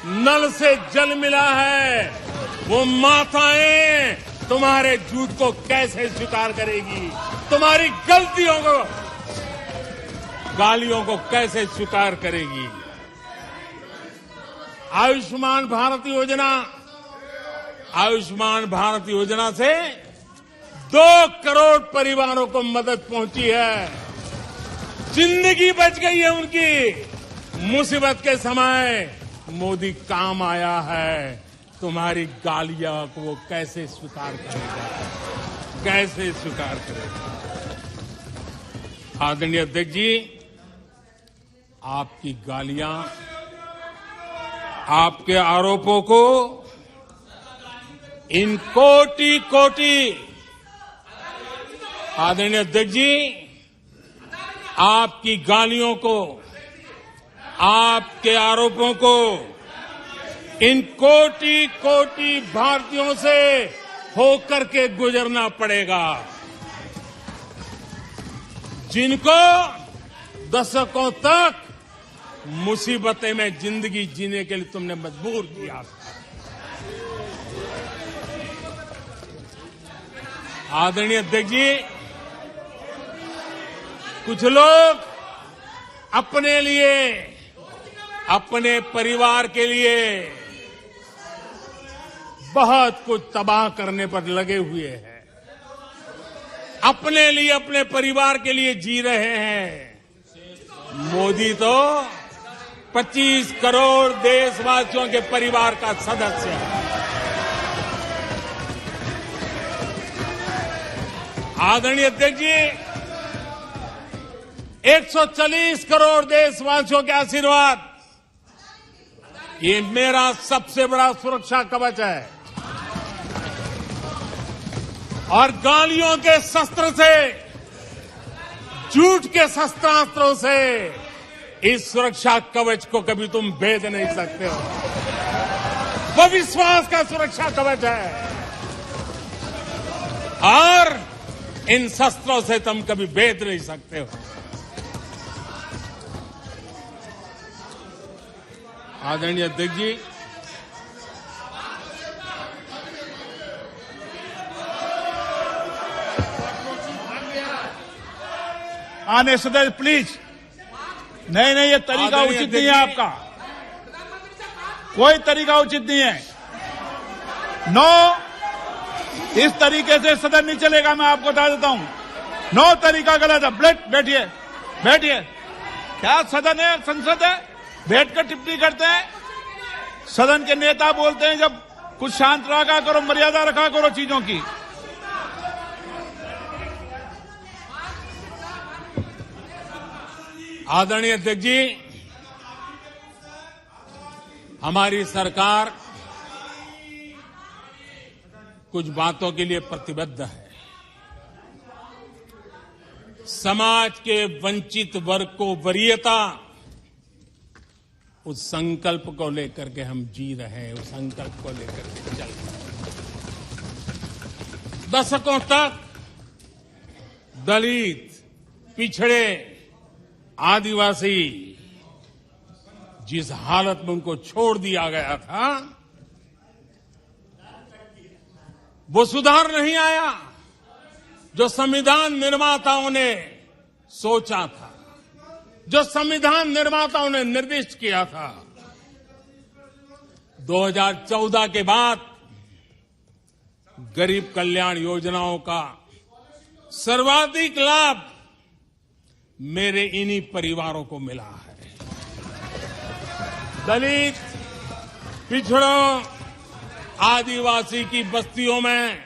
नल से जल मिला है। वो माताएं तुम्हारे झूठ को कैसे स्वीकार करेगी। तुम्हारी गलतियों को, गालियों को कैसे स्वीकार करेगी। आयुष्मान भारत योजना से 2 करोड़ परिवारों को मदद पहुंची है। जिंदगी बच गई है उनकी। मुसीबत के समय मोदी काम आया है। तुम्हारी गालियां को वो कैसे स्वीकार करेगा, कैसे स्वीकार करेगा। आदरणीय अध्यक्ष जी, आपकी गालियां, आपके आरोपों को इन कोटि आदरणीय अध्यक्ष जी, आपकी गालियों को, आपके आरोपों को इन कोटि भारतीयों से होकर के गुजरना पड़ेगा, जिनको दशकों तक मुसीबतें में जिंदगी जीने के लिए तुमने मजबूर किया था। आदरणीय अध्यक्ष जी, कुछ लोग अपने लिए, अपने परिवार के लिए बहुत कुछ तबाह करने पर लगे हुए हैं। अपने लिए, अपने परिवार के लिए जी रहे हैं। मोदी तो 25 करोड़ देशवासियों के परिवार का सदस्य है। आदरणीय अध्यक्ष जी, 140 करोड़ देशवासियों के आशीर्वाद, ये मेरा सबसे बड़ा सुरक्षा कवच है। और गालियों के शस्त्र से, झूठ के शस्त्रास्त्रों से इस सुरक्षा कवच को कभी तुम भेद नहीं सकते हो। वो विश्वास का सुरक्षा कवच है और इन शस्त्रों से तुम कभी भेद नहीं सकते हो। आदरणीय अध्यक्ष जी, आने सदस्य प्लीज। नहीं, ये तरीका उचित नहीं है आपका। कोई तरीका उचित नहीं है। इस तरीके से सदन नहीं चलेगा। मैं आपको बता देता हूं, तरीका गलत है। बैठिए। क्या सदन है, संसद है? बैठकर टिप्पणी करते हैं। सदन के नेता बोलते हैं जब कुछ शांत रखा करो, मर्यादा रखा करो चीजों की। आदरणीय अध्यक्ष जी, हमारी सरकार कुछ बातों के लिए प्रतिबद्ध है। समाज के वंचित वर्ग को वरीयता, उस संकल्प को लेकर के हम जी रहे हैं। उस संकल्प को लेकर के चल रहे हैं। दशकों तक दलित, पिछड़े, आदिवासी जिस हालत में उनको छोड़ दिया गया था, वो सुधार नहीं आया जो संविधान निर्माताओं ने सोचा था, जो संविधान निर्माताओं ने निर्दिष्ट किया था। 2014 के बाद गरीब कल्याण योजनाओं का सर्वाधिक लाभ मेरे इन्हीं परिवारों को मिला है। दलित, पिछड़ों, आदिवासी की बस्तियों में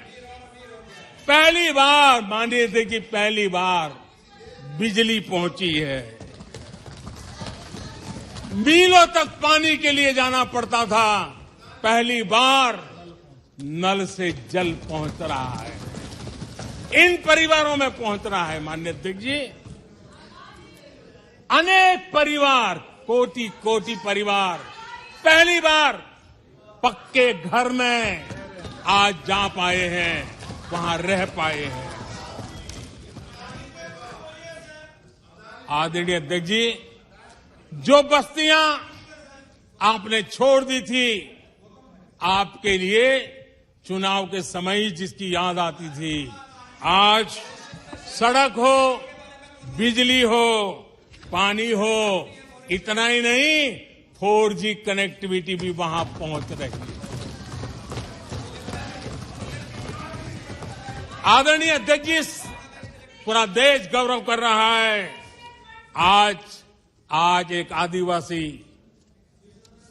पहली बार, मानिए थे कि पहली बार बिजली पहुंची है। मीलों तक पानी के लिए जाना पड़ता था, पहली बार नल से जल पहुंच रहा है, इन परिवारों में पहुंच रहा है। माननीय अध्यक्ष जी, अनेक परिवार, कोटि कोटि परिवार पहली बार पक्के घर में आज जा पाए हैं, वहां रह पाए हैं। आदरणीय अध्यक्ष जी, जो बस्तियां आपने छोड़ दी थी, आपके लिए चुनाव के समय ही जिसकी याद आती थी, आज सड़क हो, बिजली हो, पानी हो, इतना ही नहीं 4G कनेक्टिविटी भी वहां पहुंच रही है। आदरणीय अध्यक्ष जी, पूरा देश गौरव कर रहा है। आज एक आदिवासी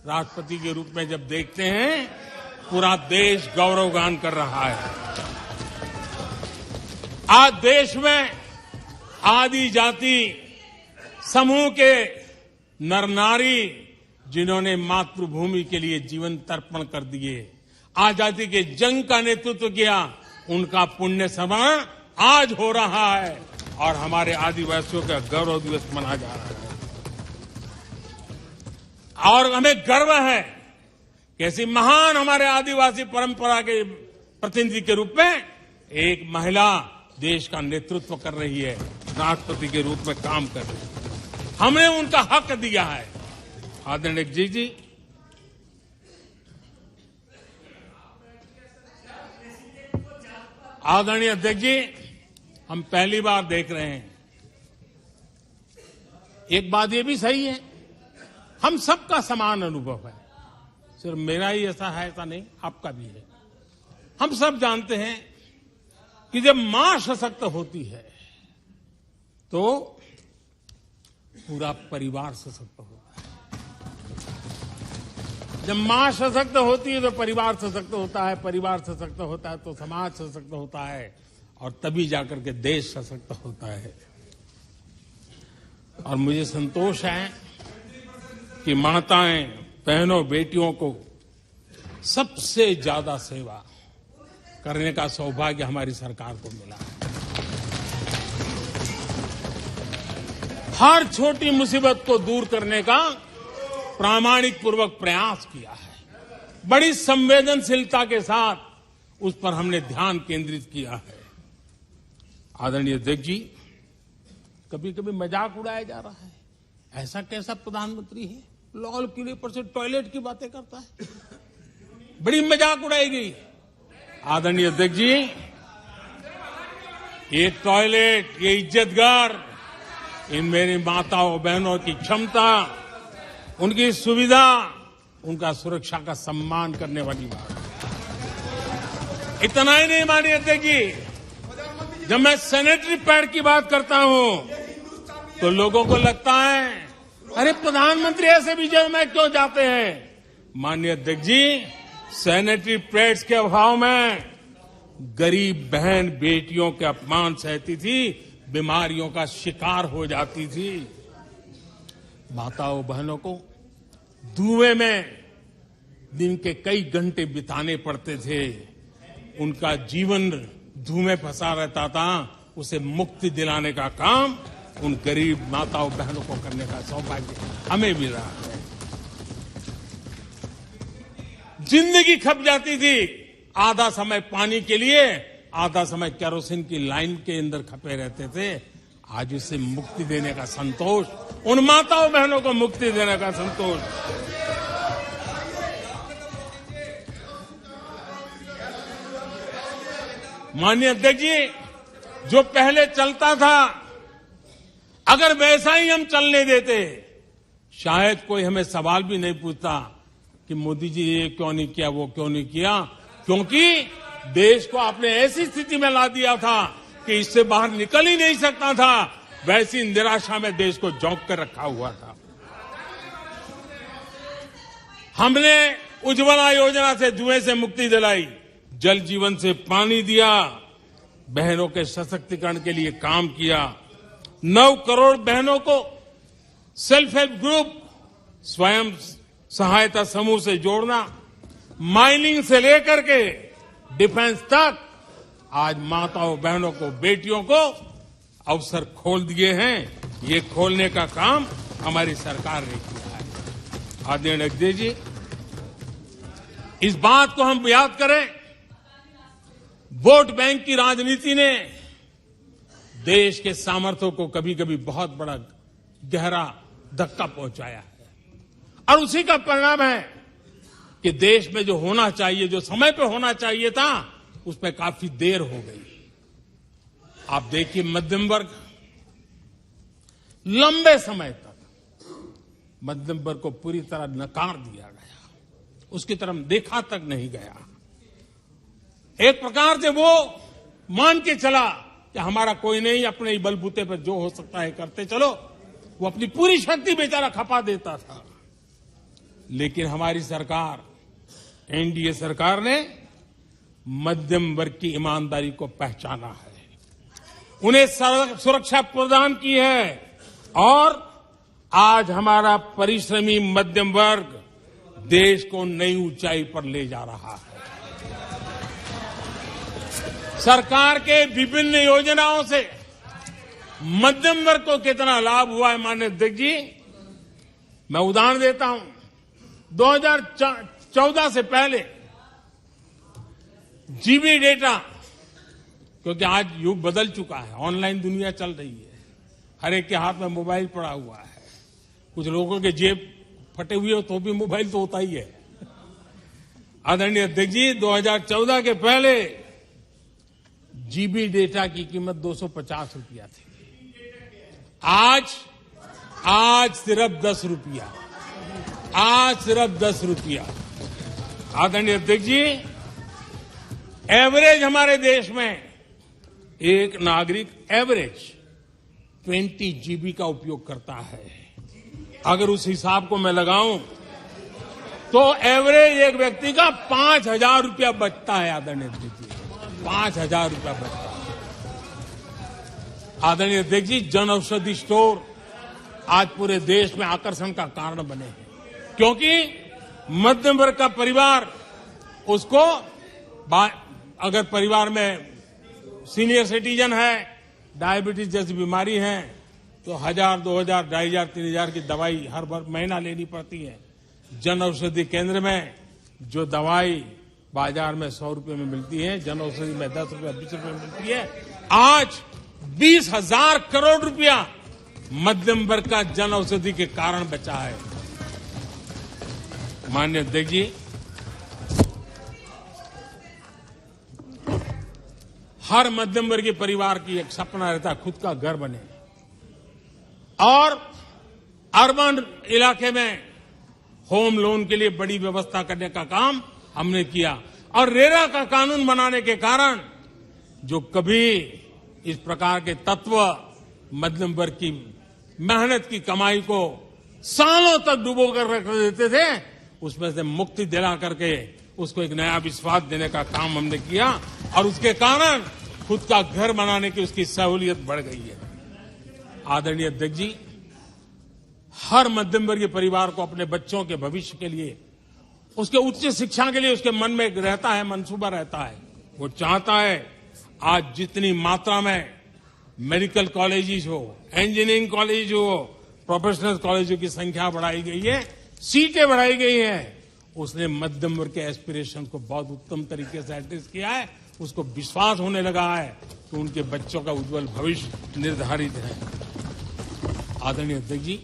राष्ट्रपति के रूप में जब देखते हैं, पूरा देश गौरवगान कर रहा है। आज देश में आदि जाति समूह के नर नारी, जिन्होंने मातृभूमि के लिए जीवन तर्पण कर दिए, आजादी के जंग का नेतृत्व किया, उनका पुण्य स्मरण आज हो रहा है और हमारे आदिवासियों का गौरव दिवस मनाया जा रहा है। और हमें गर्व है कि ऐसी महान हमारे आदिवासी परंपरा के प्रतिनिधि के रूप में एक महिला देश का नेतृत्व कर रही है, राष्ट्रपति के रूप में काम कर रही है। हमने उनका हक दिया है। आदरणीय जी, आदरणीय अध्यक्ष जी, हम पहली बार देख रहे हैं, एक बात ये भी सही है, हम सबका समान अनुभव है, सिर्फ मेरा ही ऐसा है ऐसा नहीं, आपका भी है। हम सब जानते हैं कि जब मां सशक्त होती है तो पूरा परिवार सशक्त होता है। जब मां सशक्त होती है तो परिवार सशक्त होता है, परिवार सशक्त होता है तो समाज सशक्त होता है, और तभी जाकर के देश सशक्त होता है। और मुझे संतोष है कि माताएं, बहनों, बेटियों को सबसे ज्यादा सेवा करने का सौभाग्य हमारी सरकार को मिला है। हर छोटी मुसीबत को दूर करने का प्रामाणिक पूर्वक प्रयास किया है, बड़ी संवेदनशीलता के साथ उस पर हमने ध्यान केंद्रित किया है। आदरणीय अध्यक्ष जी, कभी कभी मजाक उड़ाया जा रहा है, ऐसा कैसा प्रधानमंत्री है, लाल किले पर से टॉयलेट की बातें करता है, बड़ी मजाक उड़ाई गई। आदरणीय अध्यक्ष जी, ये टॉयलेट, ये इज्जतगार, इन मेरी माताओं बहनों की क्षमता, उनकी सुविधा, उनका सुरक्षा का सम्मान करने वाली बात। इतना ही नहीं मानिए अध्यक्ष जी, जब मैं सैनिटरी पैड की बात करता हूं तो लोगों को लगता है अरे प्रधानमंत्री ऐसे विजय में क्यों जाते हैं। माननीय अध्यक्ष जी, सैनिटरी पैड्स के अभाव में गरीब बहन बेटियों के अपमान सहती थी, बीमारियों का शिकार हो जाती थी। माताओं बहनों को धुएं में दिन के कई घंटे बिताने पड़ते थे, उनका जीवन धुएं फंसा रहता था, उसे मुक्ति दिलाने का काम उन गरीब माताओं बहनों को करने का सौभाग्य हमें मिल रहा है। जिंदगी खप जाती थी, आधा समय पानी के लिए आधा समय केरोसिन की लाइन के अंदर खपे रहते थे, आज उससे मुक्ति देने का संतोष, उन माताओं बहनों को मुक्ति देने का संतोष। माननीय अध्यक्ष जी, जो पहले चलता था, अगर वैसा ही हम चलने देते, शायद कोई हमें सवाल भी नहीं पूछता कि मोदी जी ये क्यों नहीं किया, वो क्यों नहीं किया, क्योंकि देश को आपने ऐसी स्थिति में ला दिया था कि इससे बाहर निकल ही नहीं सकता था। वैसी निराशा में देश को झोंक कर रखा हुआ था। हमने उज्ज्वला योजना से धुएं से मुक्ति दिलाई, जल जीवन से पानी दिया, बहनों के सशक्तिकरण के लिए काम किया, 9 करोड़ बहनों को सेल्फ हेल्प ग्रुप, स्वयं सहायता समूह से जोड़ना, माइनिंग से लेकर के डिफेंस तक, आज माताओं बहनों को, बेटियों को अवसर खोल दिए हैं। ये खोलने का काम हमारी सरकार ने किया है। आदरणीय अध्यक्ष जी, इस बात को हम याद करें, वोट बैंक की राजनीति ने देश के सामर्थ्य को कभी कभी बहुत बड़ा गहरा धक्का पहुंचाया है, और उसी का परिणाम है कि देश में जो होना चाहिए, जो समय पे होना चाहिए था, उस पर काफी देर हो गई। आप देखिए, मध्यम वर्ग लंबे समय तक मध्यम वर्ग को पूरी तरह नकार दिया गया, उसकी तरफ देखा तक नहीं गया। एक प्रकार से वो मान के चला कि हमारा कोई नहीं, अपने ही बलबूते पर जो हो सकता है करते चलो, वो अपनी पूरी शक्ति बेचारा खपा देता था। लेकिन हमारी सरकार, एनडीए सरकार ने मध्यम वर्ग की ईमानदारी को पहचाना है, उन्हें सुरक्षा प्रदान की है, और आज हमारा परिश्रमी मध्यम वर्ग देश को नई ऊंचाई पर ले जा रहा है। सरकार के विभिन्न योजनाओं से मध्यम वर्ग को कितना लाभ हुआ है, माननीय अध्यक्ष जी, मैं उदाहरण देता हूं। 2014 से पहले जीबी डेटा, क्योंकि आज युग बदल चुका है, ऑनलाइन दुनिया चल रही है, हर एक के हाथ में मोबाइल पड़ा हुआ है, कुछ लोगों के जेब फटे हुए हो तो भी मोबाइल तो होता ही है। आदरणीय अध्यक्ष जी, 2014 के पहले जीबी डेटा की कीमत 250 रुपया थी, आज सिर्फ 10 रुपया, आज सिर्फ 10 रुपया। आदरणीय अध्यक्ष जी, एवरेज हमारे देश में एक नागरिक एवरेज 20 जीबी का उपयोग करता है। अगर उस हिसाब को मैं लगाऊं तो एवरेज एक व्यक्ति का 5,000 रुपया बचता है। आदरणीय अध्यक्ष जी, 5,000 रुपया बचता है। आदरणीय अध्यक्ष जी, जन औषधि स्टोर आज पूरे देश में आकर्षण का कारण बने हैं, क्योंकि मध्यम वर्ग का परिवार, उसको अगर परिवार में सीनियर सिटीजन है, डायबिटीज जैसी बीमारी है, तो 1,000, 2,000, 2,500, 3,000 की दवाई हर महीना लेनी पड़ती है। जन औषधि केंद्र में जो दवाई बाजार में 100 रुपए में मिलती है, जन औषधि में 10 रुपए, 20 रुपए मिलती है। आज 20,000 करोड़ रुपया मध्यम वर्ग का जन औषधि के कारण बचा है। माननीय अध्यक्ष जी, हर मध्यम वर्गीय परिवार की एक सपना रहता है खुद का घर बने, और अर्बन इलाके में होम लोन के लिए बड़ी व्यवस्था करने का काम हमने किया, और रेरा का कानून बनाने के कारण जो कभी इस प्रकार के तत्व मध्यम वर्ग की मेहनत की कमाई को सालों तक डुबो कर रख देते थे, उसमें से मुक्ति दिला करके उसको एक नया विश्वास देने का काम हमने किया, और उसके कारण खुद का घर बनाने की उसकी सहूलियत बढ़ गई है। आदरणीय अध्यक्ष जी, हर मध्यम वर्गीय परिवार को अपने बच्चों के भविष्य के लिए, उसके उच्च शिक्षा के लिए उसके मन में रहता है, मंसूबा रहता है, वो चाहता है आज जितनी मात्रा में मेडिकल कॉलेजेस हो, इंजीनियरिंग कॉलेज हो, प्रोफेशनल कॉलेजों की संख्या बढ़ाई गई है, सीटें बढ़ाई गई हैं, उसने मध्यम वर्ग के एस्पिरेशन को बहुत उत्तम तरीके से एड्रेस किया है। उसको विश्वास होने लगा है कि उनके बच्चों का उज्जवल भविष्य निर्धारित है। आदरणीय अध्यक्ष जी,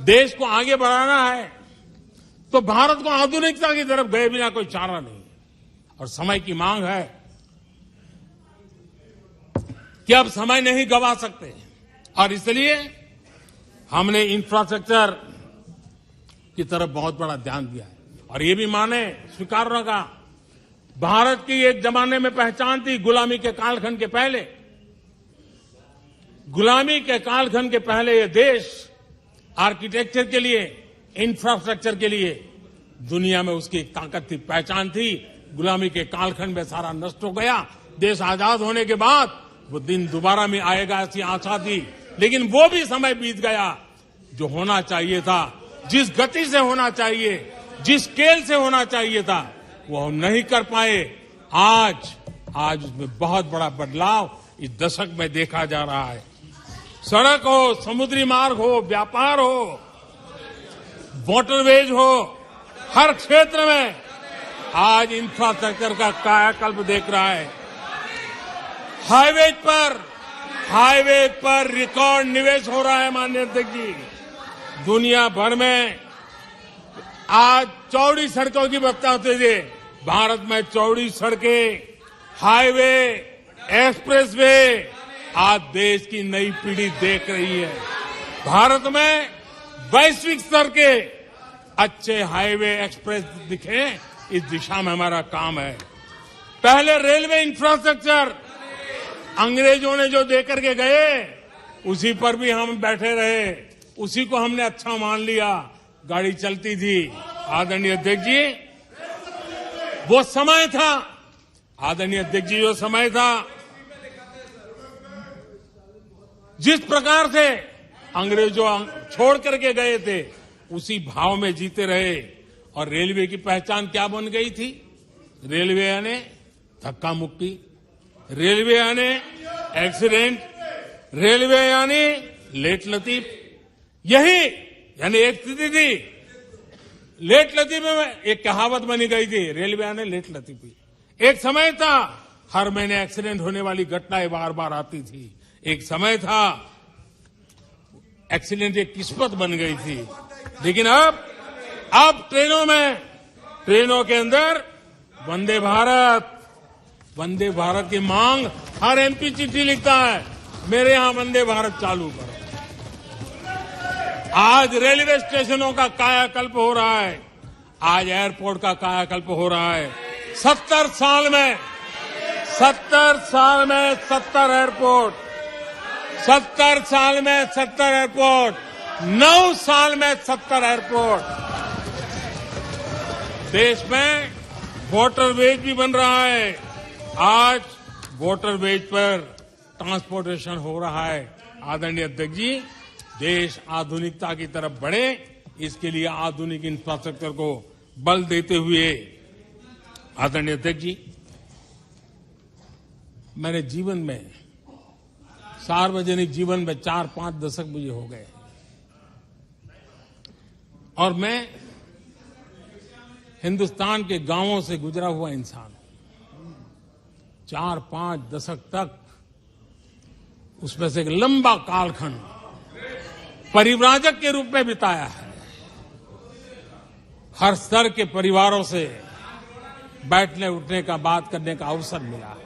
देश को आगे बढ़ाना है तो भारत को आधुनिकता की तरफ गए बिना कोई चारा नहीं, और समय की मांग है कि अब समय नहीं गवा सकते, और इसलिए हमने इंफ्रास्ट्रक्चर की तरफ बहुत बड़ा ध्यान दिया है। और ये भी माने स्वीकार रखा, भारत की एक जमाने में पहचान थी गुलामी के कालखंड के पहले। गुलामी के कालखंड के पहले ये देश आर्किटेक्चर के लिए, इंफ्रास्ट्रक्चर के लिए दुनिया में उसकी एक ताकत थी, पहचान थी। गुलामी के कालखंड में सारा नष्ट हो गया। देश आजाद होने के बाद वो दिन दोबारा में आएगा ऐसी आशा थी, लेकिन वो भी समय बीत गया। जो होना चाहिए था, जिस गति से होना चाहिए, जिस स्केल से होना चाहिए था, वो हम नहीं कर पाए। आज उसमें बहुत बड़ा बदलाव इस दशक में देखा जा रहा है। सड़क हो, समुद्री मार्ग हो, व्यापार हो, वाटरवेज हो, हर क्षेत्र में आज इंफ्रास्ट्रक्चर का कायाकल्प देख रहा है। हाईवे पर रिकॉर्ड निवेश हो रहा है। माननीय अध्यक्ष जी, दुनिया भर में आज चौड़ी सड़कों की बात होती थी, भारत में चौड़ी सड़कें, हाईवे, एक्सप्रेसवे आज देश की नई पीढ़ी देख रही है। भारत में वैश्विक स्तर के अच्छे हाईवे, एक्सप्रेस दिखे, इस दिशा में हमारा काम है। पहले रेलवे इंफ्रास्ट्रक्चर अंग्रेजों ने जो देकर के गए, उसी पर भी हम बैठे रहे, उसी को हमने अच्छा मान लिया, गाड़ी चलती थी। आदरणीय अध्यक्ष जी, वो समय था, आदरणीय अध्यक्ष जी, वो समय था जिस प्रकार से अंग्रेजों छोड़ करके गए थे, उसी भाव में जीते रहे। और रेलवे की पहचान क्या बन गई थी? रेलवे यानी धक्का मुक्की, रेलवे यानी एक्सीडेंट, रेलवे यानी लेट लतीफ। यही यानी एक स्थिति थी, लेट लतीफ में एक कहावत बनी गई थी, रेलवे यानी लेट लतीफी। एक समय था हर महीने एक्सीडेंट होने वाली घटनाएं बार बार आती थी। एक समय था एक्सीडेंट एक किस्मत बन गई थी। लेकिन अब ट्रेनों के अंदर वंदे भारत की मांग, हर एमपी चिट्ठी लिखता है, मेरे यहां वंदे भारत चालू करो। आज रेलवे स्टेशनों का कायाकल्प हो रहा है, आज एयरपोर्ट का कायाकल्प हो रहा है। 70 साल में 70 एयरपोर्ट, 70 साल में 70 एयरपोर्ट, 9 साल में 70 एयरपोर्ट। देश में वाटरवेज भी बन रहा है। आज वाटरवेज पर ट्रांसपोर्टेशन हो रहा है। आदरणीय अध्यक्ष जी, देश आधुनिकता की तरफ बढ़े, इसके लिए आधुनिक इंफ्रास्ट्रक्चर को बल देते हुए, आदरणीय अध्यक्ष जी, मैंने जीवन में, सार्वजनिक जीवन में 4-5 दशक मुझे हो गए, और मैं हिंदुस्तान के गांवों से गुजरा हुआ इंसान, 4-5 दशक तक उसमें से एक लंबा कालखंड परिव्राजक के रूप में बिताया है। हर स्तर के परिवारों से बैठने उठने का, बात करने का अवसर मिला,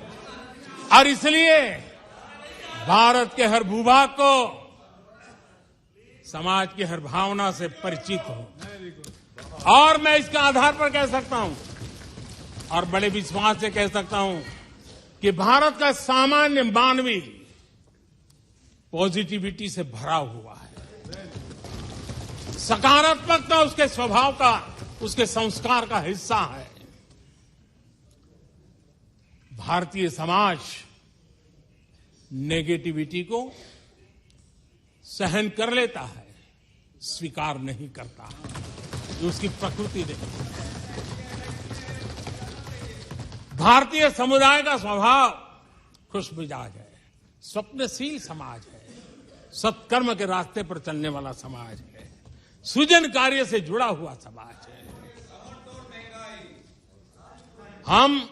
और इसलिए भारत के हर भूभाग को, समाज की हर भावना से परिचित हूं। और मैं इसके आधार पर कह सकता हूं, और बड़े विश्वास से कह सकता हूं, कि भारत का सामान्य मानवी पॉजिटिविटी से भरा हुआ है। सकारात्मकता उसके स्वभाव का, उसके संस्कार का हिस्सा है। भारतीय समाज नेगेटिविटी को सहन कर लेता है, स्वीकार नहीं करता। ये उसकी प्रकृति नहीं। भारतीय समुदाय का स्वभाव खुशमिजाज है, स्वप्नशील समाज है, सत्कर्म के रास्ते पर चलने वाला समाज है, सृजन कार्य से जुड़ा हुआ समाज है। हम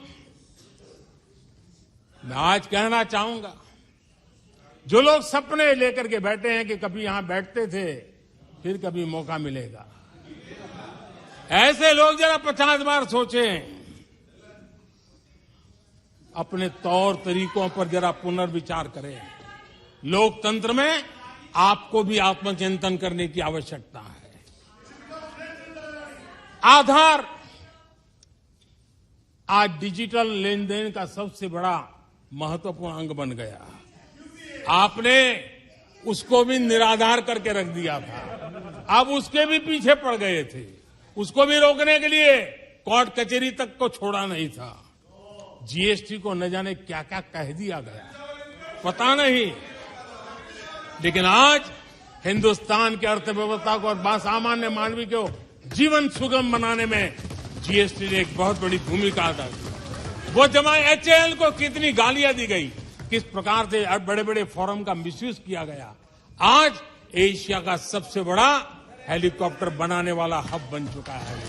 मैं आज कहना चाहूंगा, जो लोग सपने लेकर के बैठे हैं कि कभी यहां बैठते थे, फिर कभी मौका मिलेगा, ऐसे लोग जरा 50 बार सोचें, अपने तौर तरीकों पर जरा पुनर्विचार करें। लोकतंत्र में आपको भी आत्मचिंतन करने की आवश्यकता है। आधार आज डिजिटल लेन देन का सबसे बड़ा महत्वपूर्ण अंग बन गया। आपने उसको भी निराधार करके रख दिया था, आप उसके भी पीछे पड़ गए थे। उसको भी रोकने के लिए कोर्ट कचहरी तक को छोड़ा नहीं था। जीएसटी को न जाने क्या क्या कह दिया गया, पता नहीं, लेकिन आज हिंदुस्तान की अर्थव्यवस्था को और सामान्य मानवी को जीवन सुगम बनाने में जीएसटी ने एक बहुत बड़ी भूमिका अदा की। वो जमा एचएएल को कितनी गालियां दी गई, किस प्रकार से बड़े बड़े फोरम का मिसयूज किया गया। आज एशिया का सबसे बड़ा हेलीकॉप्टर बनाने वाला हब बन चुका है,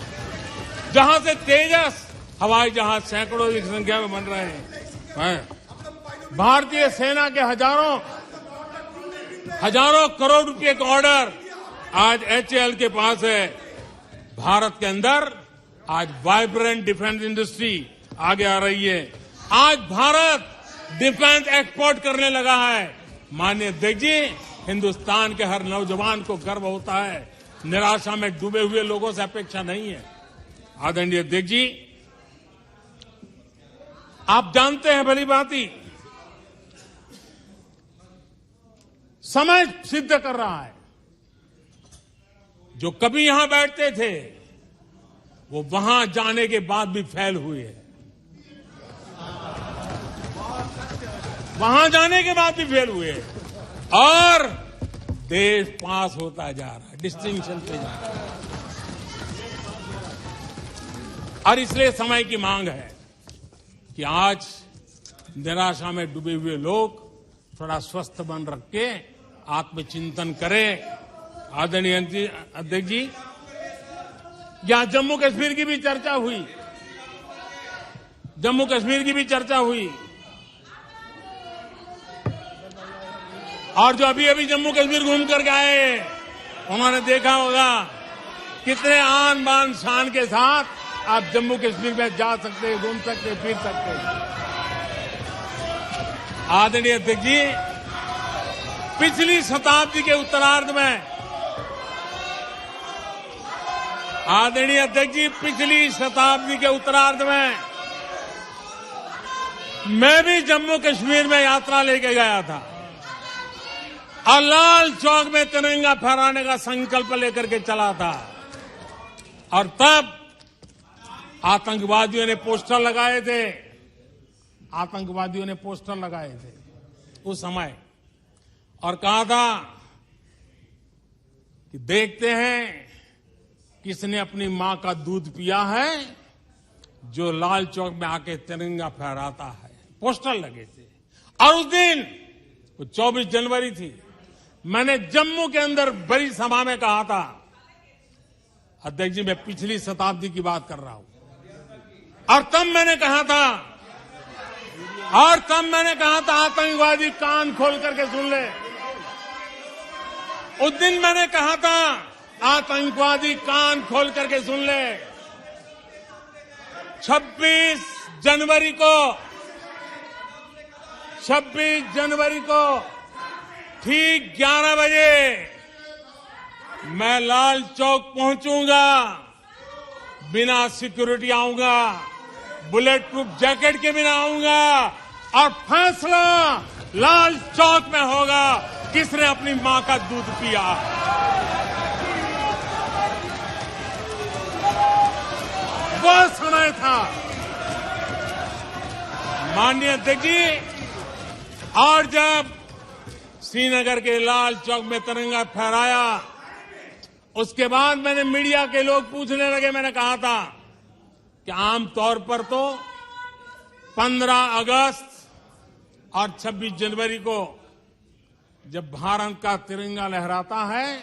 जहां से तेजस हवाई जहाज सैकड़ों की संख्या में बन रहे हैं। भारतीय सेना के हजारों करोड़ रुपए का ऑर्डर आज एचएएल के पास है। भारत के अंदर आज वाइब्रेंट डिफेंस इंडस्ट्री आगे आ रही है। आज भारत डिफेंस एक्सपोर्ट करने लगा है। माननीय अध्यक्ष जी, हिंदुस्तान के हर नौजवान को गर्व होता है। निराशा में डूबे हुए लोगों से अपेक्षा नहीं है। आदरणीय अध्यक्ष जी, आप जानते हैं भली भांति, समय सिद्ध कर रहा है, जो कभी यहां बैठते थे वो वहां जाने के बाद भी फेल हुए हैं। वहां जाने के बाद भी फेल हुए और देश पास होता जा रहा है, डिस्टिंक्शन पे जा रहा है। और इसलिए समय की मांग है कि आज निराशा में डूबे हुए लोग थोड़ा स्वस्थ मन रख के आत्मचिंतन करें। आदरणीय अध्यक्ष जी, यहां जम्मू कश्मीर की भी चर्चा हुई, जम्मू कश्मीर की भी चर्चा हुई, और जो अभी अभी जम्मू कश्मीर घूम कर गए उन्होंने देखा होगा कितने आन बान शान के साथ आप जम्मू कश्मीर में जा सकते, घूम सकते, फिर सकते। आदरणीय अध्यक्ष जी, पिछली शताब्दी के उत्तरार्ध में, आदरणीय अध्यक्ष जी, पिछली शताब्दी के उत्तरार्ध में मैं भी जम्मू कश्मीर में यात्रा लेके गया था और लाल चौक में तिरंगा फहराने का संकल्प लेकर के चला था। और तब आतंकवादियों ने पोस्टर लगाए थे, आतंकवादियों ने पोस्टर लगाए थे उस समय, और कहा था कि देखते हैं किसने अपनी मां का दूध पिया है जो लाल चौक में आके तिरंगा फहराता है। पोस्टर लगे थे। और उस दिन वो 24 जनवरी थी, मैंने जम्मू के अंदर बड़ी सभा में कहा था, अध्यक्ष जी मैं पिछली शताब्दी की बात कर रहा हूं, और तब मैंने कहा था आतंकवादी कान खोल करके सुन ले। उस दिन मैंने कहा था आतंकवादी कान खोल करके सुन ले। 26 जनवरी को ठीक 11 बजे मैं लाल चौक पहुंचूंगा, बिना सिक्योरिटी आऊंगा, बुलेट प्रूफ जैकेट के बिना आऊंगा, और फैसला लाल चौक में होगा किसने अपनी मां का दूध पिया। वो समय था माननीय अध्यक्ष जी। और जब श्रीनगर के लाल चौक में तिरंगा फहराया, उसके बाद मैंने मीडिया के लोग पूछने लगे, मैंने कहा था कि आमतौर पर तो 15 अगस्त और 26 जनवरी को जब भारत का तिरंगा लहराता है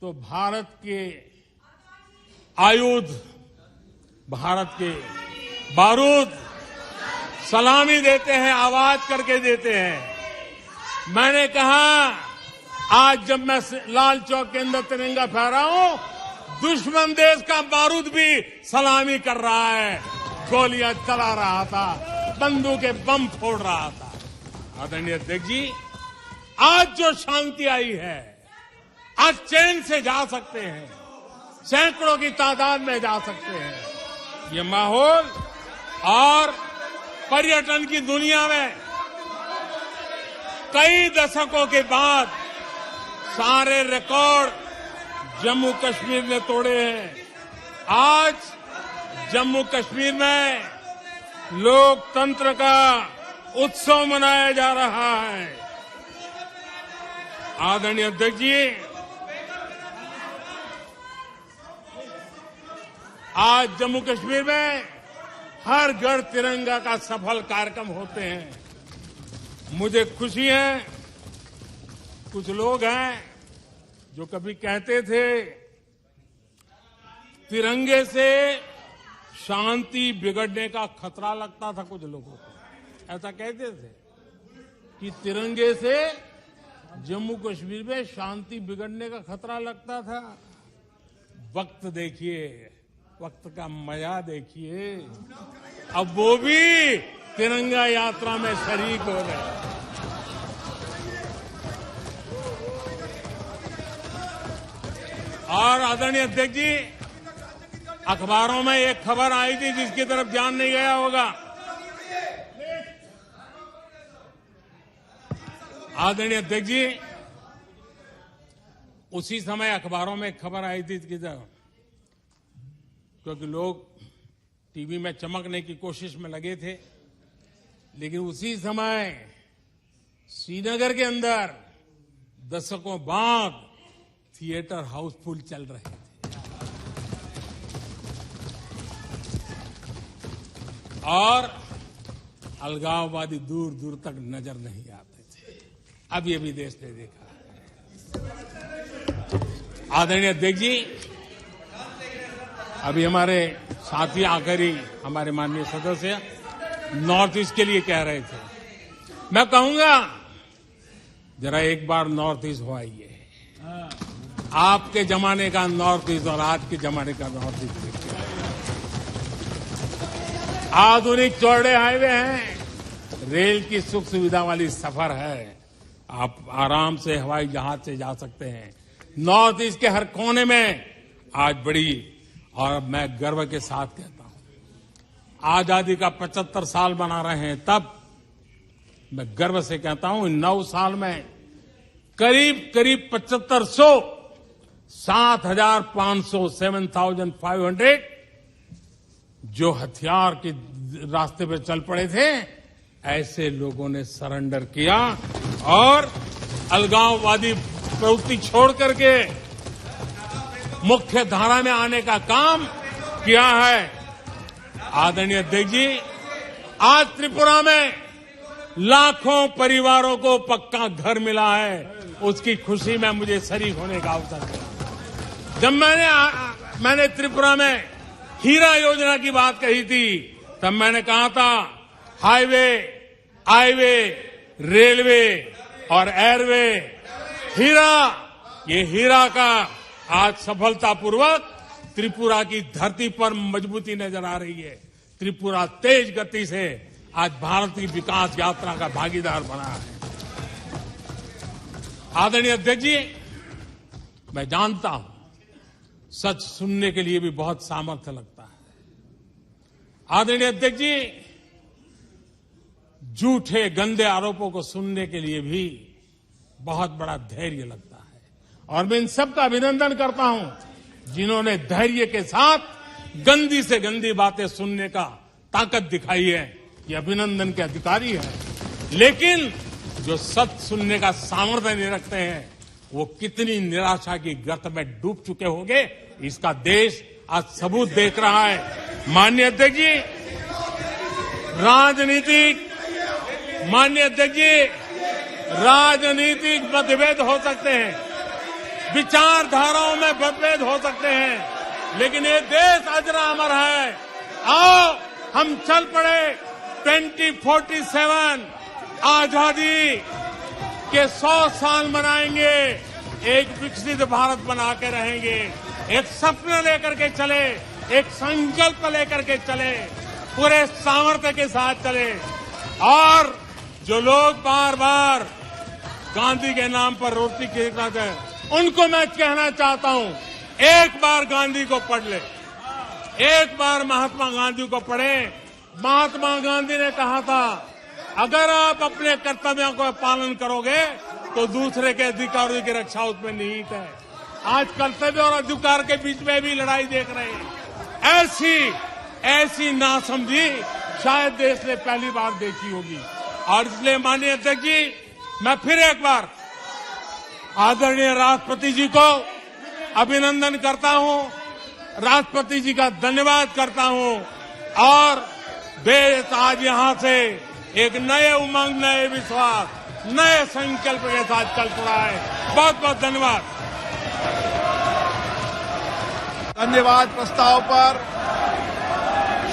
तो भारत के आयुध, भारत के बारूद सलामी देते हैं, आवाज करके देते हैं। मैंने कहा आज जब मैं लाल चौक के अंदर तिरंगा फहरा हूं, दुश्मन देश का बारूद भी सलामी कर रहा है, गोलियां चला रहा था, बंदूकें बम फोड़ रहा था। आदरणीय अध्यक्ष जी, आज जो शांति आई है, आज चैन से जा सकते हैं, सैकड़ों की तादाद में जा सकते हैं। ये माहौल और पर्यटन की दुनिया में कई दशकों के बाद सारे रिकॉर्ड जम्मू कश्मीर ने तोड़े हैं। आज जम्मू कश्मीर में लोकतंत्र का उत्सव मनाया जा रहा है। आदरणीय अध्यक्ष जी, आज जम्मू कश्मीर में हर घर तिरंगा का सफल कार्यक्रम होते हैं। मुझे खुशी है, कुछ लोग हैं जो कभी कहते थे तिरंगे से शांति बिगड़ने का खतरा लगता था, कुछ लोगों को ऐसा कहते थे कि तिरंगे से जम्मू कश्मीर में शांति बिगड़ने का खतरा लगता था। वक्त देखिए, वक्त का मजा देखिए, अब वो भी तिरंगा यात्रा में शरीक हो गए। और आदरणीय अध्यक्ष जी, अखबारों में एक खबर आई थी जिसकी तरफ ध्यान नहीं गया होगा। आदरणीय अध्यक्ष जी, उसी समय अखबारों में एक खबर आई थी इसकी तरफ, क्योंकि लोग टीवी में चमकने की कोशिश में लगे थे, लेकिन उसी समय श्रीनगर के अंदर दशकों बाद थिएटर हाउसफुल चल रहे थे। और अलगाववादी दूर दूर तक नजर नहीं आते थे। अब ये भी देश ने देखा है। आदरणीय अध्यक्ष जी, अभी हमारे साथी आकर ही हमारे माननीय सदस्य नॉर्थ ईस्ट के लिए कह रहे थे। मैं कहूंगा जरा एक बार नॉर्थ ईस्ट हो आइए। आपके जमाने का नॉर्थ ईस्ट और आज के जमाने का नॉर्थ ईस्ट देखिए। आधुनिक चौड़े हाईवे हैं, रेल की सुख सुविधा वाली सफर है, आप आराम से हवाई जहाज से जा सकते हैं। नॉर्थ ईस्ट के हर कोने में आज बड़ी, और मैं गर्व के साथ कहता हूं, आजादी का 75 साल मना रहे हैं, तब मैं गर्व से कहता हूं 9 साल में करीब 7500 7,500 7,500 जो हथियार के रास्ते पर चल पड़े थे, ऐसे लोगों ने सरेंडर किया और अलगाववादी प्रवृत्ति छोड़ करके मुख्य धारा में आने का काम किया है। आदरणीय अध्यक्ष जी, आज त्रिपुरा में लाखों परिवारों को पक्का घर मिला है, उसकी खुशी में मुझे शरीक होने का अवसर मिला। जब मैंने त्रिपुरा में हीरा योजना की बात कही थी, तब मैंने कहा था हाईवे, हाईवे, रेलवे और एयरवे, हीरा, ये हीरा का आज सफलतापूर्वक त्रिपुरा की धरती पर मजबूती नजर आ रही है। त्रिपुरा तेज गति से आज भारत की विकास यात्रा का भागीदार बना है। आदरणीय अध्यक्ष जी, मैं जानता हूं सच सुनने के लिए भी बहुत सामर्थ्य लगता है। आदरणीय अध्यक्ष जी, झूठे गंदे आरोपों को सुनने के लिए भी बहुत बड़ा धैर्य लगता है, और मैं इन सबका अभिनंदन करता हूं जिन्होंने धैर्य के साथ गंदी से गंदी बातें सुनने का ताकत दिखाई है। ये अभिनंदन के अधिकारी हैं। लेकिन जो सच सुनने का सामर्थ्य नहीं रखते हैं, वो कितनी निराशा की गर्त में डूब चुके होंगे, इसका देश आज सबूत देख रहा है। माननीय अध्यक्ष जी, राजनीतिक मतभेद हो सकते हैं, विचारधाराओं में मतभेद हो सकते हैं, लेकिन ये देश अजरा अमर है। आओ हम चल पड़े, 2047 आजादी के 100 साल मनाएंगे, एक विकसित भारत बना के रहेंगे, एक सपना लेकर के चले, एक संकल्प लेकर के चले, पूरे सामर्थ्य के साथ चले। और जो लोग बार बार गांधी के नाम पर रोटी खिलाते हैं, उनको मैं कहना चाहता हूं, एक बार गांधी को पढ़ ले, एक बार महात्मा गांधी को पढ़ें। महात्मा गांधी ने कहा था, अगर आप अपने कर्तव्यों को पालन करोगे तो दूसरे के अधिकारों की रक्षा उसमें निहित है। आज कर्तव्य और अधिकार के बीच में भी लड़ाई देख रहे हैं। ऐसी नासमझी शायद देश ने पहली बार देखी होगी। और इसलिए माननीय अध्यक्ष जी, मैं फिर एक बार आदरणीय राष्ट्रपति जी को अभिनंदन करता हूं, राष्ट्रपति जी का धन्यवाद करता हूं। और देश आज यहां से एक नए उमंग, नए विश्वास, नए संकल्प के साथ चल पड़ा है। बहुत बहुत धन्यवाद। धन्यवाद। प्रस्ताव पर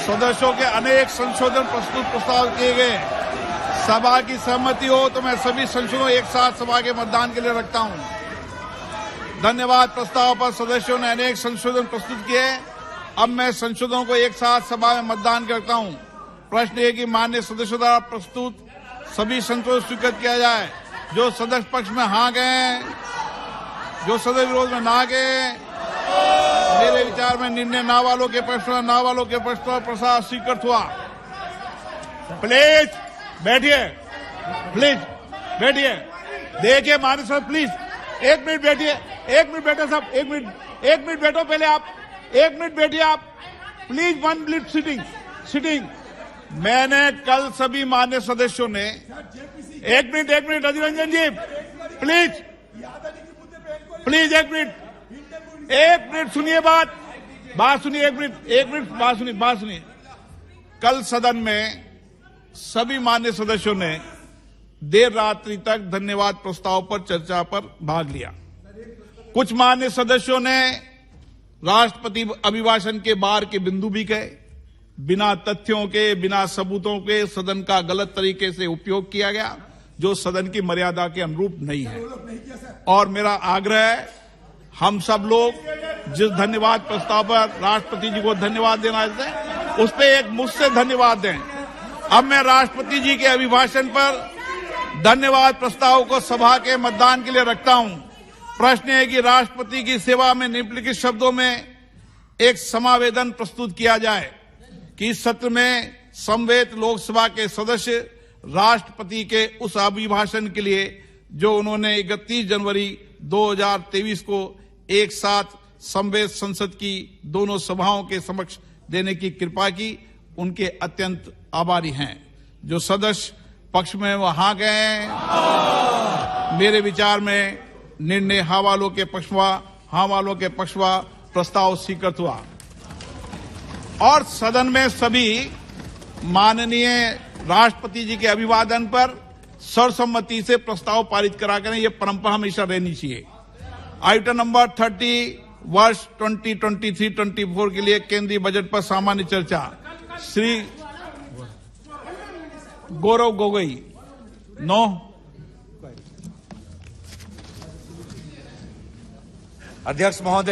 सदस्यों के अनेक संशोधन प्रस्ताव किए गए। सभा की सहमति हो तो मैं सभी संशोधनों एक साथ सभा के मतदान के लिए रखता हूं। धन्यवाद। प्रस्ताव पर सदस्यों ने अनेक संशोधन प्रस्तुत किए। अब मैं संशोधनों को एक साथ सभा में मतदान के रखता हूं। प्रश्न है कि माननीय सदस्यों द्वारा प्रस्तुत सभी संशोधन स्वीकृत किया जाए। जो सदस्य पक्ष में हाँ गए, जो सदस्य विरोध में ना गए, मेरे विचार में निर्णय ना वालों के पक्ष पर प्रस्ताव स्वीकृत हुआ। प्लीज बैठिए, प्लीज बैठिए। देखिए माननीय सदस्य, प्लीज एक मिनट बैठिए, एक मिनट बैठे साहब, एक मिनट बैठो पहले आप, एक मिनट बैठिए आप, प्लीज 1 मिनट सिटिंग। मैंने कल सभी माननीय सदस्यों ने एक मिनट अधीर रंजन जी, प्लीज एक मिनट सुनिए, बात सुनिए, एक मिनट बात सुनिए। कल सदन में सभी माननीय सदस्यों ने देर रात्रि तक धन्यवाद प्रस्ताव पर चर्चा पर भाग लिया। कुछ माननीय सदस्यों ने राष्ट्रपति अभिभाषण के बार के बिंदु भी कहे। बिना तथ्यों के, बिना सबूतों के सदन का गलत तरीके से उपयोग किया गया, जो सदन की मर्यादा के अनुरूप नहीं है। और मेरा आग्रह है, हम सब लोग जिस धन्यवाद प्रस्ताव पर राष्ट्रपति जी को धन्यवाद देना चाहते हैं, उस पर एक मुझसे धन्यवाद दें। अब मैं राष्ट्रपति जी के अभिभाषण पर धन्यवाद प्रस्ताव को सभा के मतदान के लिए रखता हूं। प्रश्न है कि राष्ट्रपति की सेवा में निम्नलिखित शब्दों में एक समावेदन प्रस्तुत किया जाए कि इस सत्र में समवेत लोकसभा के सदस्य राष्ट्रपति के उस अभिभाषण के लिए जो उन्होंने 31 जनवरी 2023 को एक साथ समवेत संसद की दोनों सभाओं के समक्ष देने की कृपा की, उनके अत्यंत आभारी हैं। जो सदस्य पक्ष में वो हाँ गए हैं, मेरे विचार में निर्णय हाँ वालों के पक्षवा प्रस्ताव स्वीकृत हुआ। और सदन में सभी माननीय राष्ट्रपति जी के अभिवादन पर सर्वसम्मति से प्रस्ताव पारित करा करें, ये परंपरा हमेशा रहनी चाहिए। आइटम नंबर 30 वर्ष 2023-24 के लिए केंद्रीय बजट पर सामान्य चर्चा। श्री गौरव गोगोई, नो। अध्यक्ष महोदय।